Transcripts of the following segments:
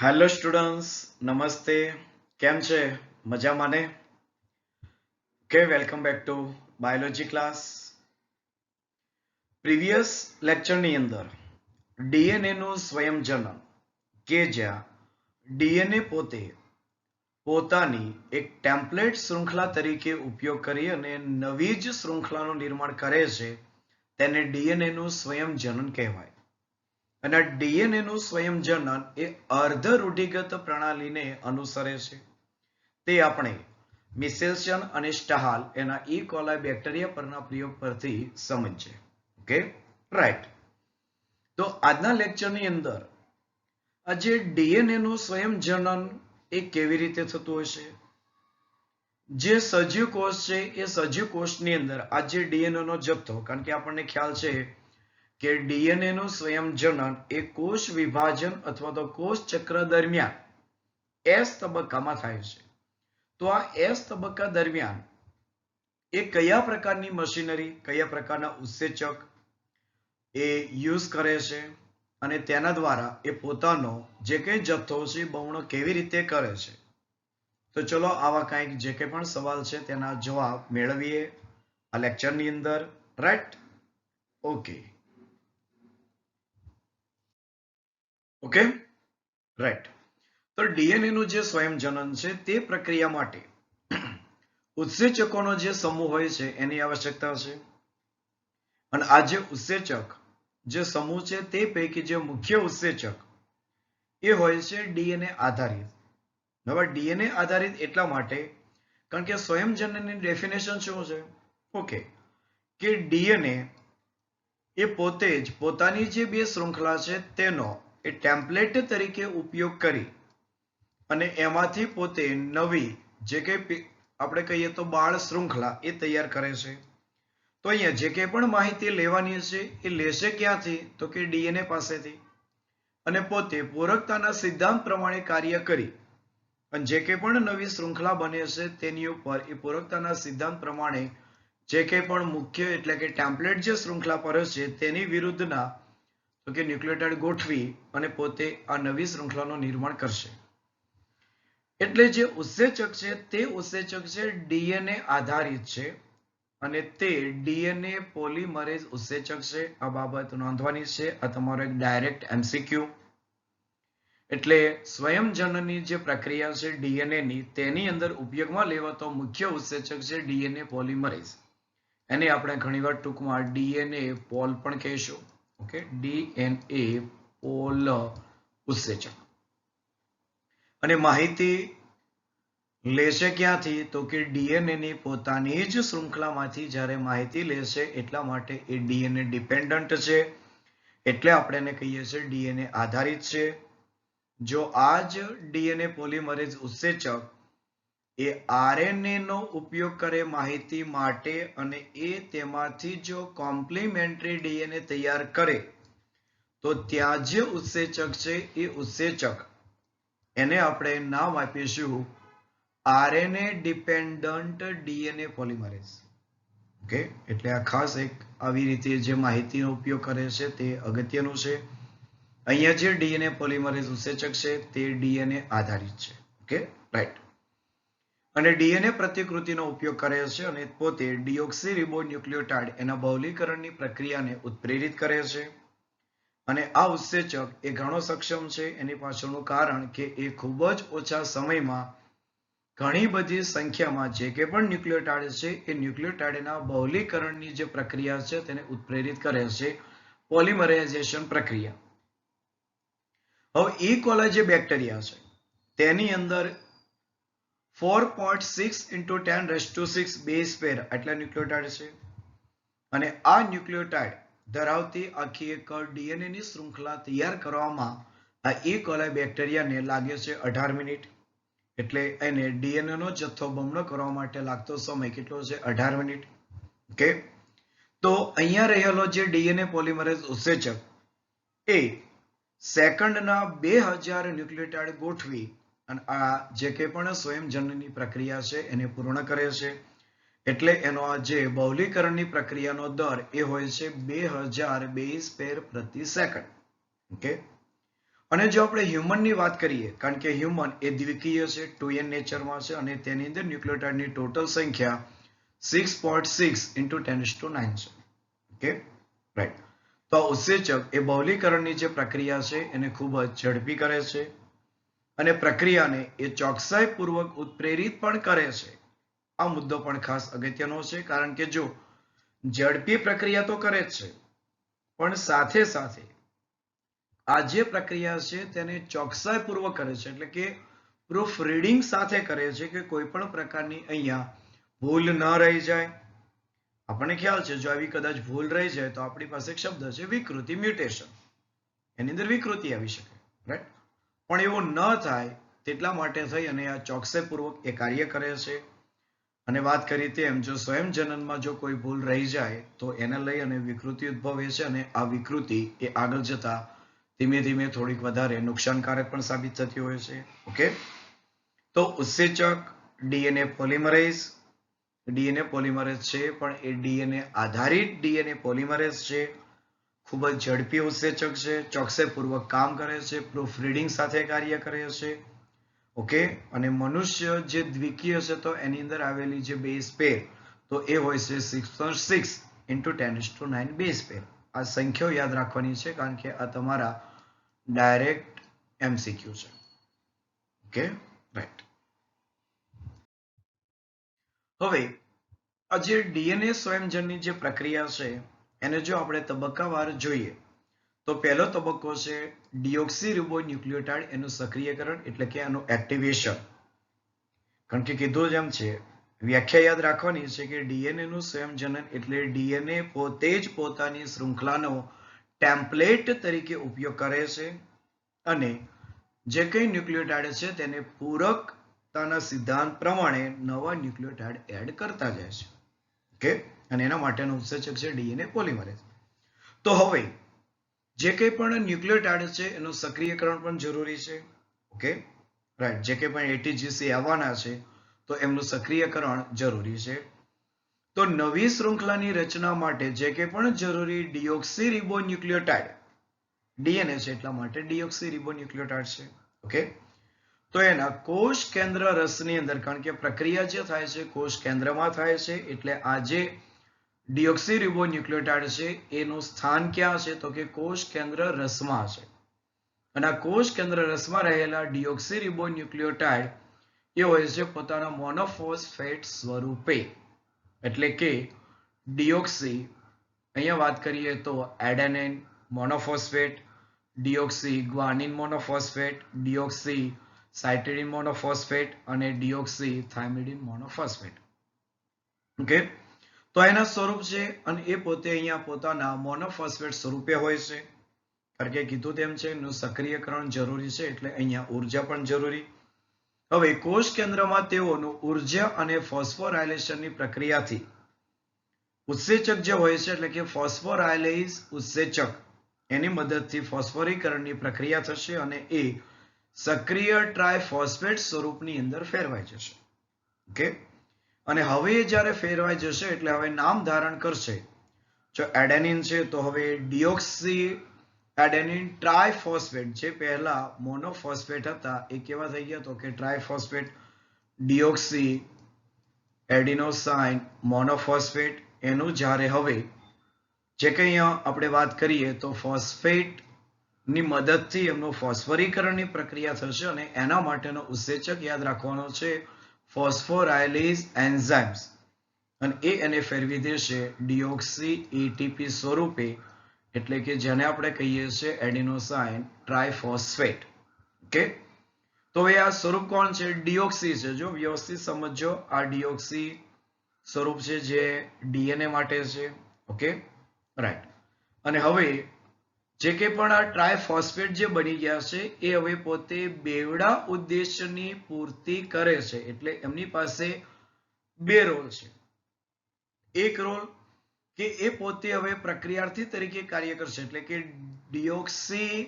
Hello students, નમસ્તે. કેમ છે? મજામાં ને? Okay, welcome back to biology class. Previous લેક્ચરની અંદર ડીએનએ નું સ્વયંજનન કે જ્યાં ડીએનએ પોતાની એક ટેમ્પલેટ શૃંખલા તરીકે ઉપયોગ કરી અને નવી જ શૃંખલાનું નિર્માણ કરે છે તેને ડીએનએ નું સ્વયંજનન કહેવાય. અને ડીએનએ નું સ્વયંજનન એ અર્ધ રૂઢિગત પ્રણાલીને અનુસરે છે. તે આપણે મિસેલ્સન અને સ્ટાહાલ એના ઈ કોલાઈ બેક્ટેરિયા પરના પ્રયોગ પરથી સમજીએ. Okay, right. તો આજના લેક્ચરની અંદર આજે ડીએનએ નું સ્વયંજનન એ કેવી રીતે થતું હશે? જે સજીવ કોષ છે એ સજીવ કોષની અંદર આજે ડીએનએ નો જથ્થો, કારણ કે આપણને ખ્યાલ છે કે ડીએનએ નું સ્વયંજનન એ કોષ વિભાજન અથવા તો કોષ ચક્ર દરમિયાન એસ તબક્કામાં થાય છે. તો આ એસ તબક્કા દરમિયાન એ કયા પ્રકારની મશીનરી, કયા પ્રકારના ઉત્સેચક એ યુઝ કરે છે અને તેના દ્વારા એ પોતાનો જે કંઈ જથ્થો છે બમણો કેવી રીતે કરે છે. તો ચલો આવા કંઈક જે કંઈ પણ સવાલ છે તેના જવાબ મેળવીએ આ લેક્ચરની અંદર. રાઈટ? Okay, okay, right. તો ડીએનએ નું જે સ્વયંજનન છે તે પ્રક્રિયા માટે ઉત્સેચકોનો જે સમૂહ હોય છે એની આવશ્યકતા છે. અને આ જે ઉત્સેચક જે સમૂહ છે તે પૈકી જે મુખ્ય ઉત્સેચક એ હોય છે ડીએનએ આધારિત. હવે ડીએનએ આધારિત એટલા માટે કારણ કે સ્વયંજનનની ડેફિનેશન શું છે? ઓકે, કે ડીએનએ એ પોતે જ પોતાની જે બે શૃંખલા છે તેનો એ ટેમ્પલેટ તરીકે ઉપયોગ કરી અને એમાંથી પોતે નવી જે કંઈ આપણે કહીએ તો બાળ શૃંખલા એ તૈયાર કરે છે. તો અહીંયા જે કંઈ પણ માહિતી લેવાની છે એ લેશે ક્યાંથી? તો કે ડીએનએ પાસેથી. અને પોતે પૂરકતાના સિદ્ધાંત પ્રમાણે કાર્ય કરી અને જે કંઈ પણ નવી શૃંખલા બને છે તેની ઉપર એ પૂરકતાના સિદ્ધાંત પ્રમાણે જે કંઈ પણ મુખ્ય એટલે કે ટેમ્પલેટ જે શૃંખલા પર છે તેની વિરુદ્ધના તો કે ન્યુક્લિયોટાઇડ ગોઠવી અને પોતે આ નવી શૃંખલાનું નિર્માણ કરશે. એટલે જે ઉત્સેચક છે તે ઉત્સેચક છે ડીએનએ આધારિત છે અને તે ડીએનએ પોલિમરેઝ ઉત્સેચક છે. આ બાબત નોંધવાની છે. આ તમારો એક ડાયરેક્ટ એમસીક્યુ. એટલે સ્વયંજનનની જે પ્રક્રિયા છે ડીએનએ ની તેની અંદર ઉપયોગમાં લેવાતો મુખ્ય ઉત્સેચક છે ડીએનએ પોલિમરેઝ. એને આપણે ઘણીવાર ટૂંકમાં ડીએનએ પોલ પણ કહીશું. ઓકે, ડીએનએ પોલ ઉત્સેચક. અને માહિતી લેશે ક્યાંથી? તો કે ડીએનએ ની પોતાની જ શૃંખલામાંથી જ્યારે માહિતી લેશે એટલા માટે એ ડીએનએ ડિપેન્ડન્ટ છે. એટલે આપણે એને કહીએ છીએ ડીએનએ આધારિત છે. જો આ જ ડીએનએ પોલિમરેઝ ઉત્સેચક એ આરએનએ નો ઉપયોગ કરે માહિતી માટે અને એ તેમાંથી જો કોમ્પ્લિમેન્ટરી ડીએનએ તૈયાર કરે તો ત્યાં જે ઉત્સેચક છે એ ઉત્સેચક એને આપણે નામ આપીશું RNA dependent DNA polymerase. Okay, એટલે આ ખાસ એક આવી રીતે જે માહિતીનો ઉપયોગ કરે છે તે અગત્યનું છે. અહીંયા જે ડીએનએ પોલિમરેઝ ઉત્સેચક છે તે ડીએનએ આધારિત છે. Okay, right. અને ડીએનએ પ્રતિકૃતિનો ઉપયોગ કરે છે અને પોતે ડીઓક્સીરિબોન્યુક્લિયોટાઇડ એના બહુલીકરણની પ્રક્રિયાને ઉત્પ્રેરિત કરે છે. અને આ ઉત્સેચક એ ઘણો સક્ષમ છે. એની પાછળનું કારણ કે એ ખૂબ જ ઓછા સમયમાં ઘણી બધી સંખ્યામાં જે કે પણ ન્યુક્લિયોટાઇડ છે એ ન્યુક્લિયોટાઇડના બહુલીકરણની જે પ્રક્રિયા છે તેને ઉત્પ્રેરિત કરે છે, પોલિમરાઇઝેશન પ્રક્રિયા. હવે ઈ કોલાઈ જે બેક્ટેરિયા છે તેની અંદર 4.6 × 10⁻⁶ બેઝ પેર આટલા ન્યુક્લિયોટાઇડ છે. અને આ ન્યુક્લિયોટાઇડ ધરાવતી આખી એક ડીએનએ ની શૃંખલા તૈયાર કરવામાં આ ઈ કોલાઈ બેક્ટેરિયાને લાગે છે 18 મિનિટ. એટલે એને ડીએનએ નો જથ્થો બમણો કરવા માટે લાગતો સમય કેટલો છે? 18 મિનિટ. ઓકે, તો અહીંયા રહેલો જે ડીએનએ પોલિમરેઝ ઉત્સેચક એ સેકન્ડના 2000 ન્યુક્લિયોટાઇડ ગોઠવી અને આ જે કંઈ પણ સ્વયંજનનની પ્રક્રિયા છે એને પૂર્ણ કરે છે. એટલે એનો આ જે બહુલીકરણની પ્રક્રિયાનો દર એ હોય છે 2000 બેઝ પેર પ્રતિ સેકન્ડ. ઓકે, અને જો આપણે હ્યુમનની વાત કરીએ, કારણ કે હ્યુમન એ દ્વિકીય છે, 2n નેચરમાં છે અને તેની અંદર ન્યુક્લિયોટાઇડની ટોટલ સંખ્યા 6.6 × 10⁹ છે. Okay, right. તો આ ઉત્સેચક એ બહુલીકરણની જે પ્રક્રિયા છે એને ખૂબ જ ઝડપી કરે છે અને પ્રક્રિયાને એ ચોકસાઈપૂર્વક ઉત્પ્રેરિત પણ કરે છે. આ મુદ્દો પણ ખાસ અગત્યનો છે, કારણ કે જો ઝડપી પ્રક્રિયા તો કરે જ છે, પણ સાથે સાથે આ જે પ્રક્રિયા છે તેને ચોકસાઈપૂર્વક કરે છે, એટલે કે પ્રૂફ રીડિંગ સાથે કરે છે કે કોઈ પણ પ્રકારની અહીંયા ભૂલ ન રહી જાય. આપણને ખ્યાલ છે જો આવી કદાચ ભૂલ રહી જાય તો આપણી પાસે એક શબ્દ છે વિકૃતિ, મ્યુટેશન. એની અંદર વિકૃતિ આવી શકે, રાઈટ? પણ એવું ન થાય તેટલા માટે થઈ અને આ ચોકસાઈપૂર્વક એ કાર્ય કરે છે. અને વાત કરી તેમ જો સ્વયંજનનમાં જો કોઈ ભૂલ રહી જાય તો એને લઈ અને વિકૃતિ ઉદ્ભવે છે અને આ વિકૃતિ એ આગળ જતા ધીમે ધીમે થોડીક વધારે નુકસાનકારક પણ સાબિત થતી હોય છે. ઓકે, તો ઉત્સેચક ડીએનએ પોલિમરેઝ છે, પણ એ ડીએનએ આધારિત ડીએનએ પોલિમરેઝ છે. ખૂબ જ ઝડપી ઉત્સેચક છે, ચોકસાઈપૂર્વક કામ કરે છે, પ્રૂફ રીડિંગ સાથે કાર્ય કરે છે. ઓકે, અને મનુષ્ય જે દ્વિકીય છે તો એની અંદર આવેલી જે બેઝ પેર તો એ હોય છે 6.6 × 10⁹ બેઝ પેર. આ સંખ્યાઓ યાદ રાખવાની છે, કારણ કે આ તમારા ડાયરેક્ટ MCQ છે. Okay, right. હવે આ જે ડીએનએ સ્વયંજનની જે પ્રક્રિયા છે એને જો આપણે તબક્કાવાર જોઈએ તો પહેલો તબક્કો છે ડીઓક્સીરિબોન્યુક્લિયોટાઇડ, એનું સક્રિયકરણ એટલે કે એનું એક્ટિવેશન. કારણ કે કીધું જેમ છે, વ્યાખ્યા યાદ રાખવાની છે કે ડીએનએ નું સ્વયંજનન એટલે ડીએનએ પોતે જ પોતાની શૃંખલાનો ટેમ્પલેટ તરીકે ઉપયોગ કરે છે અને જે કંઈ ન્યુક્લિયોટાઇડ છે તેને પૂરકતાના સિદ્ધાંત પ્રમાણે નવા ન્યુક્લિયોટાઇડ એડ કરતા જાય છે. ઓકે, અને એના માટેનો ઉત્સેચક છે ડીએનએ પોલિમરેઝ. તો હવે જે કંઈ પણ ન્યુક્લિયોટાઇડ છે એનું સક્રિયકરણ પણ જરૂરી છે. Okay, right. જે કંઈ પણ એટીજીસી આવવાના છે તો એમનું સક્રિયકરણ જરૂરી છે. તો નવી શૃંખલાની રચના માટે જે કંઈ પણ જરૂરી ડીઓક્સીરિબોન્યુક્લિયોટાઇડ, ડીએનએ છે એટલા માટે ડીઓક્સીરિબોન્યુક્લિયોટાઇડ છે. ઓકે, તો એના કોષ કેન્દ્ર રસની અંદર, કારણ કે પ્રક્રિયા જે થાય છે કોષ કેન્દ્રમાં થાય છે, એટલે આ જે ડીઓક્સીરિબોન્યુક્લિયોટાઇડ છે એનું સ્થાન ક્યાં છે તો કે કોષ કેન્દ્ર રસમાં છે. અને આ કોષ કેન્દ્ર રસમાં રહેલા ડીઓક્સીરિબોન્યુક્લિયોટાઇડ એ હોય છે પોતાના મોનોફોસ્ફેટ સ્વરૂપે, એટલે કે ડીઓક્સી, અહીંયા વાત કરીએ તો adenine monophosphate, deoxy guanine monophosphate, deoxy સાઇટીડીન monophosphate અને ડીઓક્સી થાઇમિડીન મોનોફોસ્ફેટ. ઓકે, તો એના સ્વરૂપ છે અને એ પોતે અહીંયા પોતાના મોનોફોસ્ફેટ સ્વરૂપે હોય છે. કારણ કે કીધું તેમ છે એનું સક્રિયકરણ જરૂરી છે, એટલે અહીંયા ઉર્જા પણ જરૂરી. હવે કોષ કેન્દ્રમાં તેઓનું ઉર્જા અને ફોસ્ફોરાયલેશનની પ્રક્રિયાથી ઉત્સેચક જે હોય છે, એટલે કે ફોસ્ફોરાયલેઝ ઉત્સેચક, એની મદદથી ફોસ્ફોરીકરણની પ્રક્રિયા થશે અને એ સક્રિય ટ્રાયફોસ્ફેટ સ્વરૂપની અંદર ફેરવાઈ જશે. ઓકે, અને હવે જ્યારે ફેરવાઈ જશે એટલે હવે નામ ધારણ કરશે. જો એડેનિન છે તો હવે ડીઓક્સી એડેનિન ટ્રાયફોસ્ફેટ, જે પહેલા મોનોફોસ્ફેટ હતા એ કેવા થઈ ગયા તો કે ટ્રાયફોસ્ફેટ. ડીઓક્સી એડિનોસાઇન મોનોફોસ્ફેટ, એનું જ્યારે હવે જે કંઈ આપણે વાત કરીએ તો ફોસ્ફેટ ની મદદથી એમનું ફોસ્ફરીકરણની પ્રક્રિયા થશે અને એના માટેનો ઉત્સેચક યાદ રાખવાનો છે ફોસ્ફોરાયલેઝ એન્ઝાઇમ્સ, અને એ એને ફેરવી દેશે ડીઓક્સી એટીપી સ્વરૂપે, એટલે કે જેને આપણે કહીએ છીએ એડિનોસાઇન ટ્રાયફોસ્ફેટ. ઓકે, તો એ આ સ્વરૂપ કોણ છે? ડીઓક્સી છે. જો વ્યવસ્થિત સમજો, આ ડીઓક્સી સ્વરૂપ છે જે ડીએનએ માટે છે. Okay, right. અને હવે જે કંઈ પણ આ ટ્રાયફોસ્ફેટ જે બની ગયા છે એ હવે પોતે બેવડા ઉદ્દેશ્યની પૂર્તિ કરે છે, એટલે એમની પાસે બે રોલ છે. એક રોલ કે એ પોતે હવે પ્રક્રિયાર્થી તરીકે કાર્ય કરશે, એટલે કે ડીઓક્સી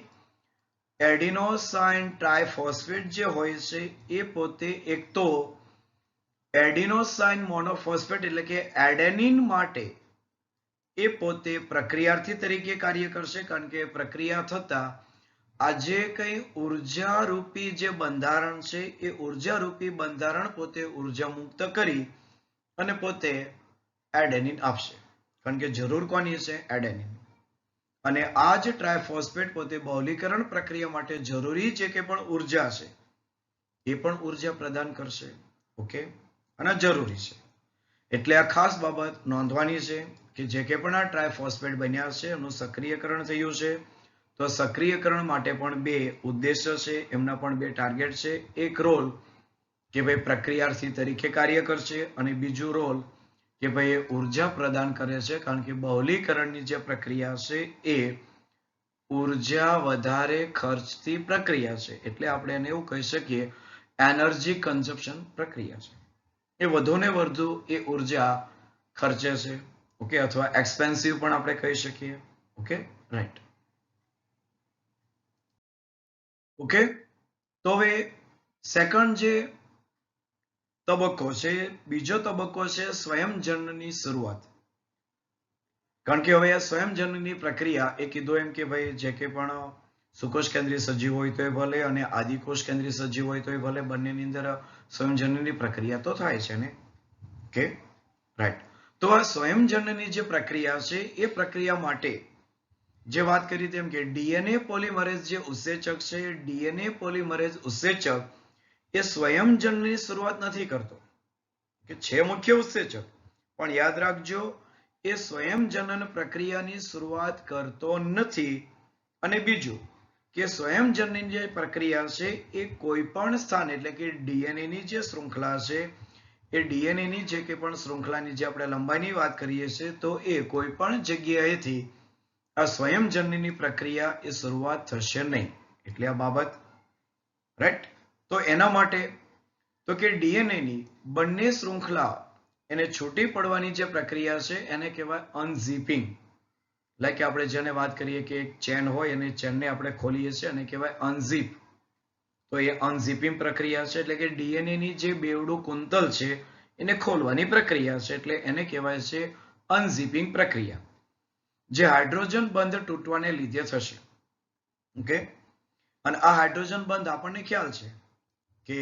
એડિનોસાઇન ટ્રાયફોસ્ફેટ જે હોય છે એ પોતે એક તો એડિનોસાઇન મોનોફોસ્ફેટ એટલે કે એડેનિન માટે એ પોતે પ્રક્રિયાર્થી તરીકે કાર્ય કરશે, કારણ કે પ્રક્રિયા થતા આજે કઈ ઉર્જા રૂપી જે બંધારણ છે એ ઉર્જા રૂપી બંધારણ પોતે ઉર્જા મુક્ત કરી અને પોતે એડેનિન આપશે, કારણ કે જરૂર કોની છે? એડેનિન. અને આ જ ટ્રાયફોસ્ફેટ પોતે બહુલીકરણ પ્રક્રિયા માટે જરૂરી છે કે પણ ઉર્જા છે એ પણ ઉર્જા પ્રદાન કરશે. ઓકે, અને જરૂરી છે. એટલે આ ખાસ બાબત નોંધવાની છે કે જે કે પણ આ ટ્રાયફોસ્ફેટ બન્યા છે એનું સક્રિયકરણ થયું છે, તો સક્રિયકરણ માટે પણ બે ઉદ્દેશ્ય છે, એમના પણ બે ટાર્ગેટ છે. એક રોલ કે ભાઈ પ્રક્રિયાર્થી તરીકે કાર્ય કરશે અને બીજું રોલ કે ભાઈ ઉર્જા પ્રદાન કરે છે, કારણ કે બહુલીકરણની જે પ્રક્રિયા છે એ ઉર્જા વધારે ખર્ચતી પ્રક્રિયા છે. એટલે આપણે એને એવું કહી શકીએ એનર્જી કન્ઝપ્શન પ્રક્રિયા છે. એ વધુ ને વધુ એ ઉર્જા ખર્ચે છે. ઓકે, અથવા એક્સપેન્સિવ પણ આપણે કહી શકીએ. Okay, right. ઓકે, તો હવે સેકન્ડ જે તબક્કો છે, બીજો તબક્કો છે સ્વયંજનનની શરૂઆત. કારણ કે હવે આ સ્વયંજનનની પ્રક્રિયા એ કીધું એમ કે ભાઈ જે કે પણ સુકોષ કેન્દ્રીય સજીવ હોય તો એ ભલે અને આદિકોષ કેન્દ્રીય સજીવ હોય તો એ ભલે, બંનેની અંદર સ્વયંજનનની પ્રક્રિયા તો થાય છે ને. Okay, right. તો આ સ્વયંજનનની જે પ્રક્રિયા છે એ પ્રક્રિયા માટે જે વાત કરી તેમ કે ડીએનએ પોલિમરેઝ જે ઉત્સેચક છે, ડીએનએ પોલિમરેઝ ઉત્સેચક એ સ્વયંજનનની શરૂઆત નથી કરતો, કે છે મુખ્ય ઉત્સેચક, પણ યાદ રાખજો એ સ્વયંજનન પ્રક્રિયાની શરૂઆત કરતો નથી. અને બીજું કે સ્વયંજનનની જે પ્રક્રિયા છે એ કોઈ પણ સ્થાન, એટલે કે ડીએનએ ની જે શૃંખલા છે એ ડીએનએ ની જે કે પણ શૃંખલાની જે આપણે લંબાઈની વાત કરીએ છીએ તો એ કોઈ પણ જગ્યાએથી આ સ્વયંજનનની પ્રક્રિયા એ શરૂઆત થશે નહીં. એટલે આ બાબત રાઈટ. તો એના માટે તો કે ડીએનએ ની બંને શૃંખલા એને છૂટી પડવાની જે પ્રક્રિયા છે એને કહેવાય અનઝીપિંગ. લાઈક આપણે જેને વાત કરીએ કે એક ચેન હોય અને ચેનને આપણે ખોલીએ છીએ અને કહેવાય અનઝીપ. તો એ અનઝીપિંગ પ્રક્રિયા છે, એટલે કે ડીએનએ ની જે બેવડું કુંતલ છે એને ખોલવાની પ્રક્રિયા છે, એટલે એને કહેવાય છે અનઝીપિંગ પ્રક્રિયા, જે હાઇડ્રોજન બંધ તૂટવાને લીધે થશે. ઓકે, અને આ હાઇડ્રોજન બંધ આપણને ખ્યાલ છે કે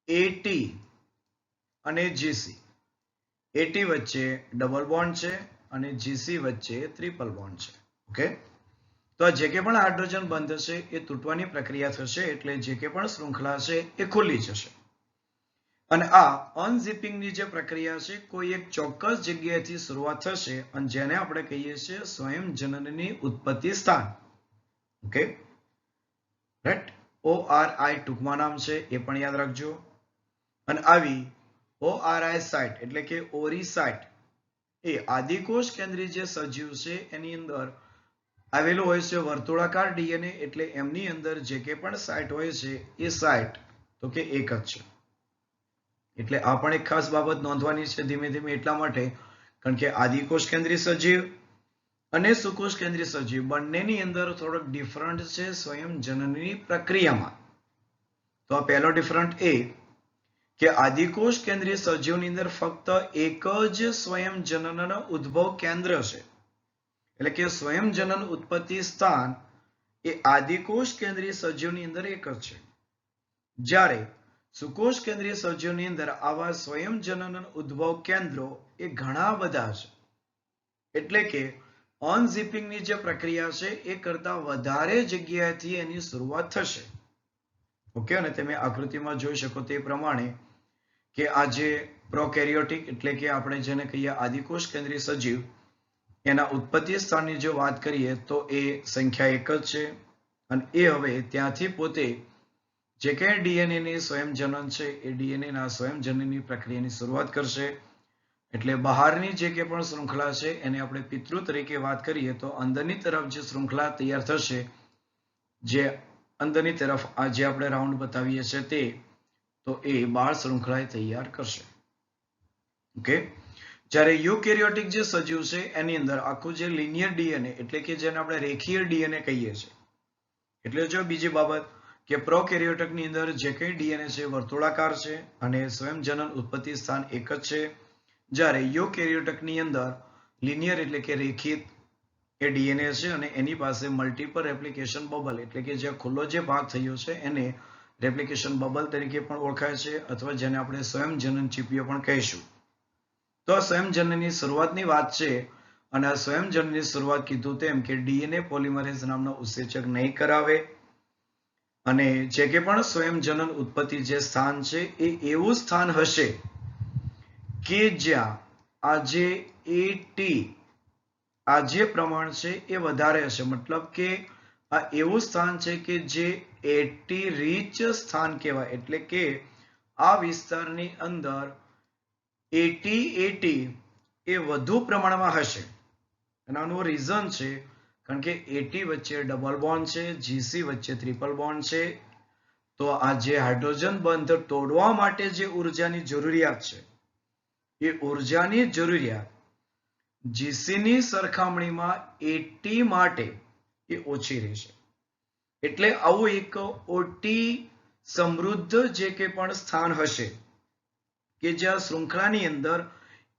એટી અને જીસી, એટી વચ્ચે ડબલ બોન્ડ છે અને જીસી વચ્ચે ટ્રિપલ બોન્ડ છે. ઓકે, તો જે કે પણ હાઇડ્રોજન બંધ છે એ તૂટવાની પ્રક્રિયા થશે, એટલે જે કે પણ શૃંખલા છે એ ખુલ્લી જશે. અને આ અનઝીપિંગની જે પ્રક્રિયા છે કોઈ એક ચોક્કસ જગ્યાએથી શરૂઆત થશે અને જેને આપણે કહીએ છીએ સ્વયંજનનની ઉત્પત્તિ સ્થાન. Okay, right. ORI ટૂંકમાં નામ છે, એ પણ યાદ રાખજો. અને આવી ORI સાઇટ એટલે કે ઓરી સાઇટ એ આદિકોષ કેન્દ્રીય જે સજીવ છે એની અંદર આવેલું હોય છે વર્તુળાકાર ડીએનએ, એટલે એમની અંદર જે કે પણ સાઇટ હોય છે એ સાઇટ તો કે એક જ છે. એટલે આ પણ એક ખાસ બાબત નોંધવાની છે ધીમે ધીમે, એટલા માટે કારણ કે આદિકોષ કેન્દ્રીય સજીવ અને સુકોષ કેન્દ્રીય સજીવ બંનેની અંદર થોડોક ડિફરન્ટ છે સ્વયંજનનની પ્રક્રિયામાં. તો આ પહેલો ડિફરન્ટ એ કે આદિકોષ કેન્દ્રીય સજીવની અંદર ફક્ત એક જ સ્વયંજનનનો ઉદ્ભવ કેન્દ્ર છે, એટલે કે સ્વયંજનન ઉત્પત્તિ સ્થાન એ આદિકોષ કેન્દ્રીય સજીવની અંદર એક જ છે. જ્યારે સુકોષ કેન્દ્રીય સજીવની અંદર આવા સ્વયંજનન ઉદ્ભવ કેન્દ્રો એ ઘણા બધા છે, એટલે કે અનઝીપિંગની જે પ્રક્રિયા છે એ કરતા વધારે જગ્યાએથી એની શરૂઆત થશે. ઓકે, અને તમે આકૃતિમાં જોઈ શકો તે પ્રમાણે કે આ જે પ્રોકેરિયોટિક એટલે કે આપણે જેને કહીએ આદિકોષ કેન્દ્રીય સજીવ એના ઉત્પત્તિ સ્થાનની જો વાત કરીએ તો એ સંખ્યા એક જ છે. અને એ હવે ત્યાંથી પોતે જે કંઈ ડીએનએ ની સ્વયંજનન છે એ ડીએનએ ના સ્વયંજનનની પ્રક્રિયાની શરૂઆત કરશે. એટલે બહારની જે કે પણ શૃંખલા છે એને આપણે પિતૃ તરીકે વાત કરીએ તો અંદરની તરફ જે શૃંખલા તૈયાર થશે, જે અંદરની તરફ આ જે આપણે રાઉન્ડ બતાવીએ છીએ તે, તો એ બાળ શૃંખલા તૈયાર કરશે. ઓકે, જ્યારે યુકેરિયોટિક જે સજીવ છે એની અંદર આખું જે લિનિયર ડીએનએ એટલે કે જેને આપણે રેખીય ડીએનએ કહીએ છીએ. એટલે જો બીજી બાબત કે પ્રોકેરિયોટિકની અંદર જે કંઈ ડીએનએ છે વર્તુળાકાર છે અને સ્વયંજનન ઉત્પત્તિ સ્થાન એક જ છે. જ્યારે યુકેરિયોટિકની અંદર લિનિયર એટલે કે રેખિત એ ડીએનએ છે અને એની પાસે મલ્ટીપલ રેપ્લિકેશન બબલ એટલે કે જે ખુલ્લો જે ભાગ થયો છે એને રેપ્લિકેશન બબલ તરીકે પણ ઓળખાય છે અથવા જેને આપણે સ્વયંજનન ચીપીઓ પણ કહીશું. તો આ સ્વયંજનનની શરૂઆતની વાત છે અને આ સ્વયંજનનની શરૂઆત કીધું તેમ કે ડીએનએ પોલિમરેઝ નામનો ઉત્સેચક નહીં કરાવે અને જે કે પણ સ્વયંજનન ઉત્પત્તિ જે સ્થાન છે એ એવું સ્થાન હશે કે જ્યાં આ જે એટી આ જે પ્રમાણ છે એ વધારે હશે, મતલબ કે આ એવું સ્થાન છે કે જે એટી રીચ સ્થાન કહેવાય, એટલે કે આ વિસ્તારની અંદર એટી એ વધુ પ્રમાણમાં હશે. અને આનું રીઝન છે કારણ કે એટી વચ્ચે ડબલ બોન્ડ છે, જીસી વચ્ચે ટ્રિપલ બોન્ડ છે. તો આ જે હાઇડ્રોજન બંધ તોડવા માટે જે ઉર્જાની જરૂરિયાત છે એ ઉર્જાની જરૂરિયાત જીસીની સરખામણીમાં એટી માટે એ ઓછી રહેશે. એટલે આવું એક ઓટી સમૃદ્ધ જે કે પણ સ્થાન હશે કે જ્યાં શૃંખલાની અંદર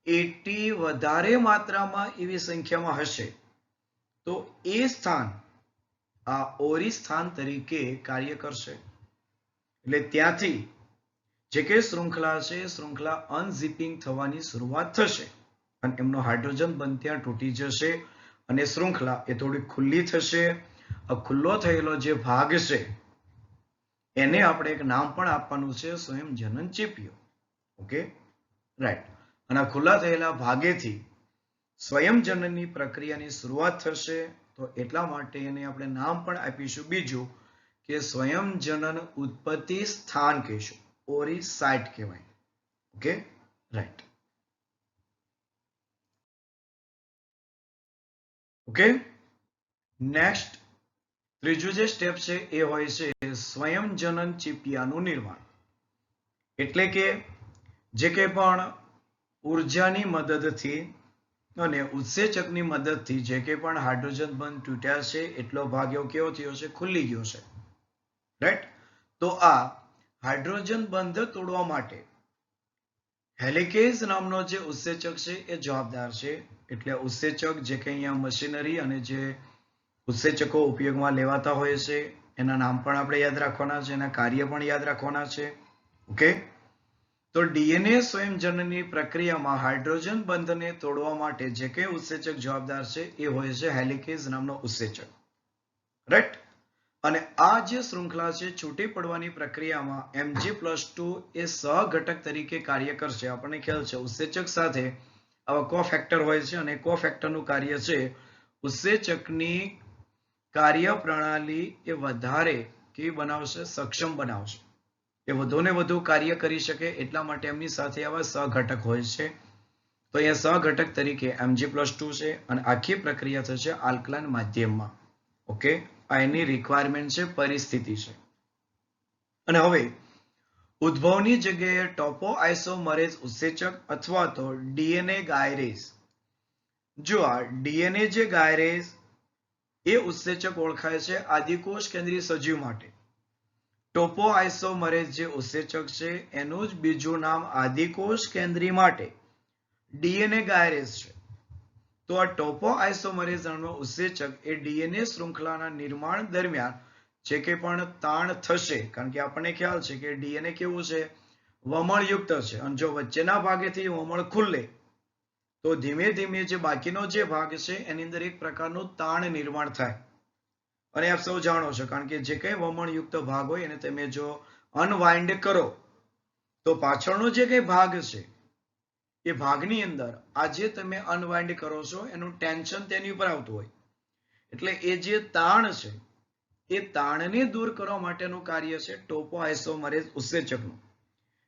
એટી વધારે માત્રામાં એવી સંખ્યામાં હશે, તો એ સ્થાન આ ઓરી સ્થાન તરીકે કાર્ય કરશે. એટલે ત્યાંથી જે કે શૃંખલા છે શૃંખલા અનઝીપિંગ થવાની શરૂઆત થશે અને એમનો હાઇડ્રોજન બંધ ત્યાં તૂટી જશે અને શૃંખલા એ થોડી ખુલ્લી થશે. આ ખુલ્લો થયેલો જે ભાગ છે એને આપણે એક નામ પણ આપવાનું છે, સ્વયંજનન ચીપીઓ. Okay, right. અને આ ખુલ્લા થયેલા ભાગેથી સ્વયંજનનની પ્રક્રિયાની શરૂઆત થશે. તો એટલા માટે એને આપણે નામ પણ આપીશું બીજું કે સ્વયંજનન ઉત્પત્તિ સ્થાન કહીશું, ઓરી સાઇટ કહેવાય. Okay, right. ઓકે, નેક્સ્ટ ત્રીજું જે સ્ટેપ છે એ હોય છે સ્વયંજનન ચીપિયાનું નિર્માણ. એટલે કે જે કે પણ ઉર્જાની મદદથી અને ઉત્સેચકની મદદથી જે કે પણ હાઇડ્રોજન બંધ તૂટ્યા છે એટલો ભાગ એવો કેવો થયો છે, ખુલ્લી ગયો છે. રાઈટ. તો આ હાઇડ્રોજન બંધ તોડવા માટે હેલિકેઝ નામનો જે ઉત્સેચક છે એ જવાબદાર છે. એટલે ઉત્સેચક જે કે અહીંયા મશીનરી અને જે ઉત્સેચકો ઉપયોગમાં લેવાતા હોય છે એના નામ પણ આપણે યાદ રાખવાના છે, એના કાર્ય પણ યાદ રાખવાના છે. ઓકે, તો ડીએનએ સ્વયંજનનની પ્રક્રિયામાં હાઇડ્રોજન બંધને તોડવા માટે જે કંઈ ઉત્સેચક જવાબદાર છે એ હોય છે હેલિકેઝ નામનો ઉત્સેચક. રાઈટ. અને આ જે શૃંખલા છે છૂટી પડવાની પ્રક્રિયામાં Mg+2 એ સહઘટક તરીકે કાર્ય કરશે. આપણને ખ્યાલ છે ઉત્સેચક સાથે આવા કોફેક્ટર હોય છે અને કોફેક્ટરનું કાર્ય છે ઉત્સેચકની કાર્ય પ્રણાલી એ વધારે કેવી બનાવશે, સક્ષમ બનાવશે. એ વધુ ને વધુ કાર્ય કરી શકે એટલા માટે એમની સાથે આવા સહઘટક હોય છે. તો અહીંયા સહઘટક તરીકે Mg+2 છે અને આખી પ્રક્રિયા થશે આલ્કલાઇન માધ્યમમાં. ઓકે, આ એની રિક્વાયરમેન્ટ છે, પરિસ્થિતિ છે. અને હવે ઉદ્ભવની જગ્યાએ ટોપોઆઇસોમરેઝ ઉત્સેચક અથવા તો ડીએનએ ગાયરેઝ. જો આ ડીએનએ જે ગાયરેઝ એ ઉત્સેચક ઓળખાય છે આદિકોષ કેન્દ્રીય સજીવ માટે. ટોપોઆઇસોમરેઝ જે ઉત્સેચક છે એનું જ બીજું નામ આદિકોષ કેન્દ્રી માટે ડીએનએ ગાયરેઝ છે. તો આ ટોપોઆઇસોમરેઝ નામનો ઉત્સેચક એ ડીએનએ શૃંખલાના નિર્માણ દરમિયાન જે કે પણ તાણ થશે, કારણ કે આપણને ખ્યાલ છે કે ડીએનએ કેવું છે, વમળયુક્ત છે. અને જો વચ્ચેના ભાગેથી વમળ ખુલ્લે તો ધીમે ધીમે જે બાકીનો જે ભાગ છે એની અંદર એક પ્રકારનું તાણ નિર્માણ થાય. અને આપ સૌ જાણો છો કારણ કે જે કઈ વમણયુક્ત ભાગ હોય એને તમે જો અનવાઇન્ડ કરો તો પાછળનો જે કઈ ભાગ છે એ ભાગની અંદર આ જે તમે અનવાઇન્ડ કરો છો એનું ટેન્શન તેની ઉપર આવતું હોય. એટલે એ જે તાણ છે એ તાણને દૂર કરવા માટેનું કાર્ય છે ટોપોઆઇસોમરેઝ ઉત્સેચકનું.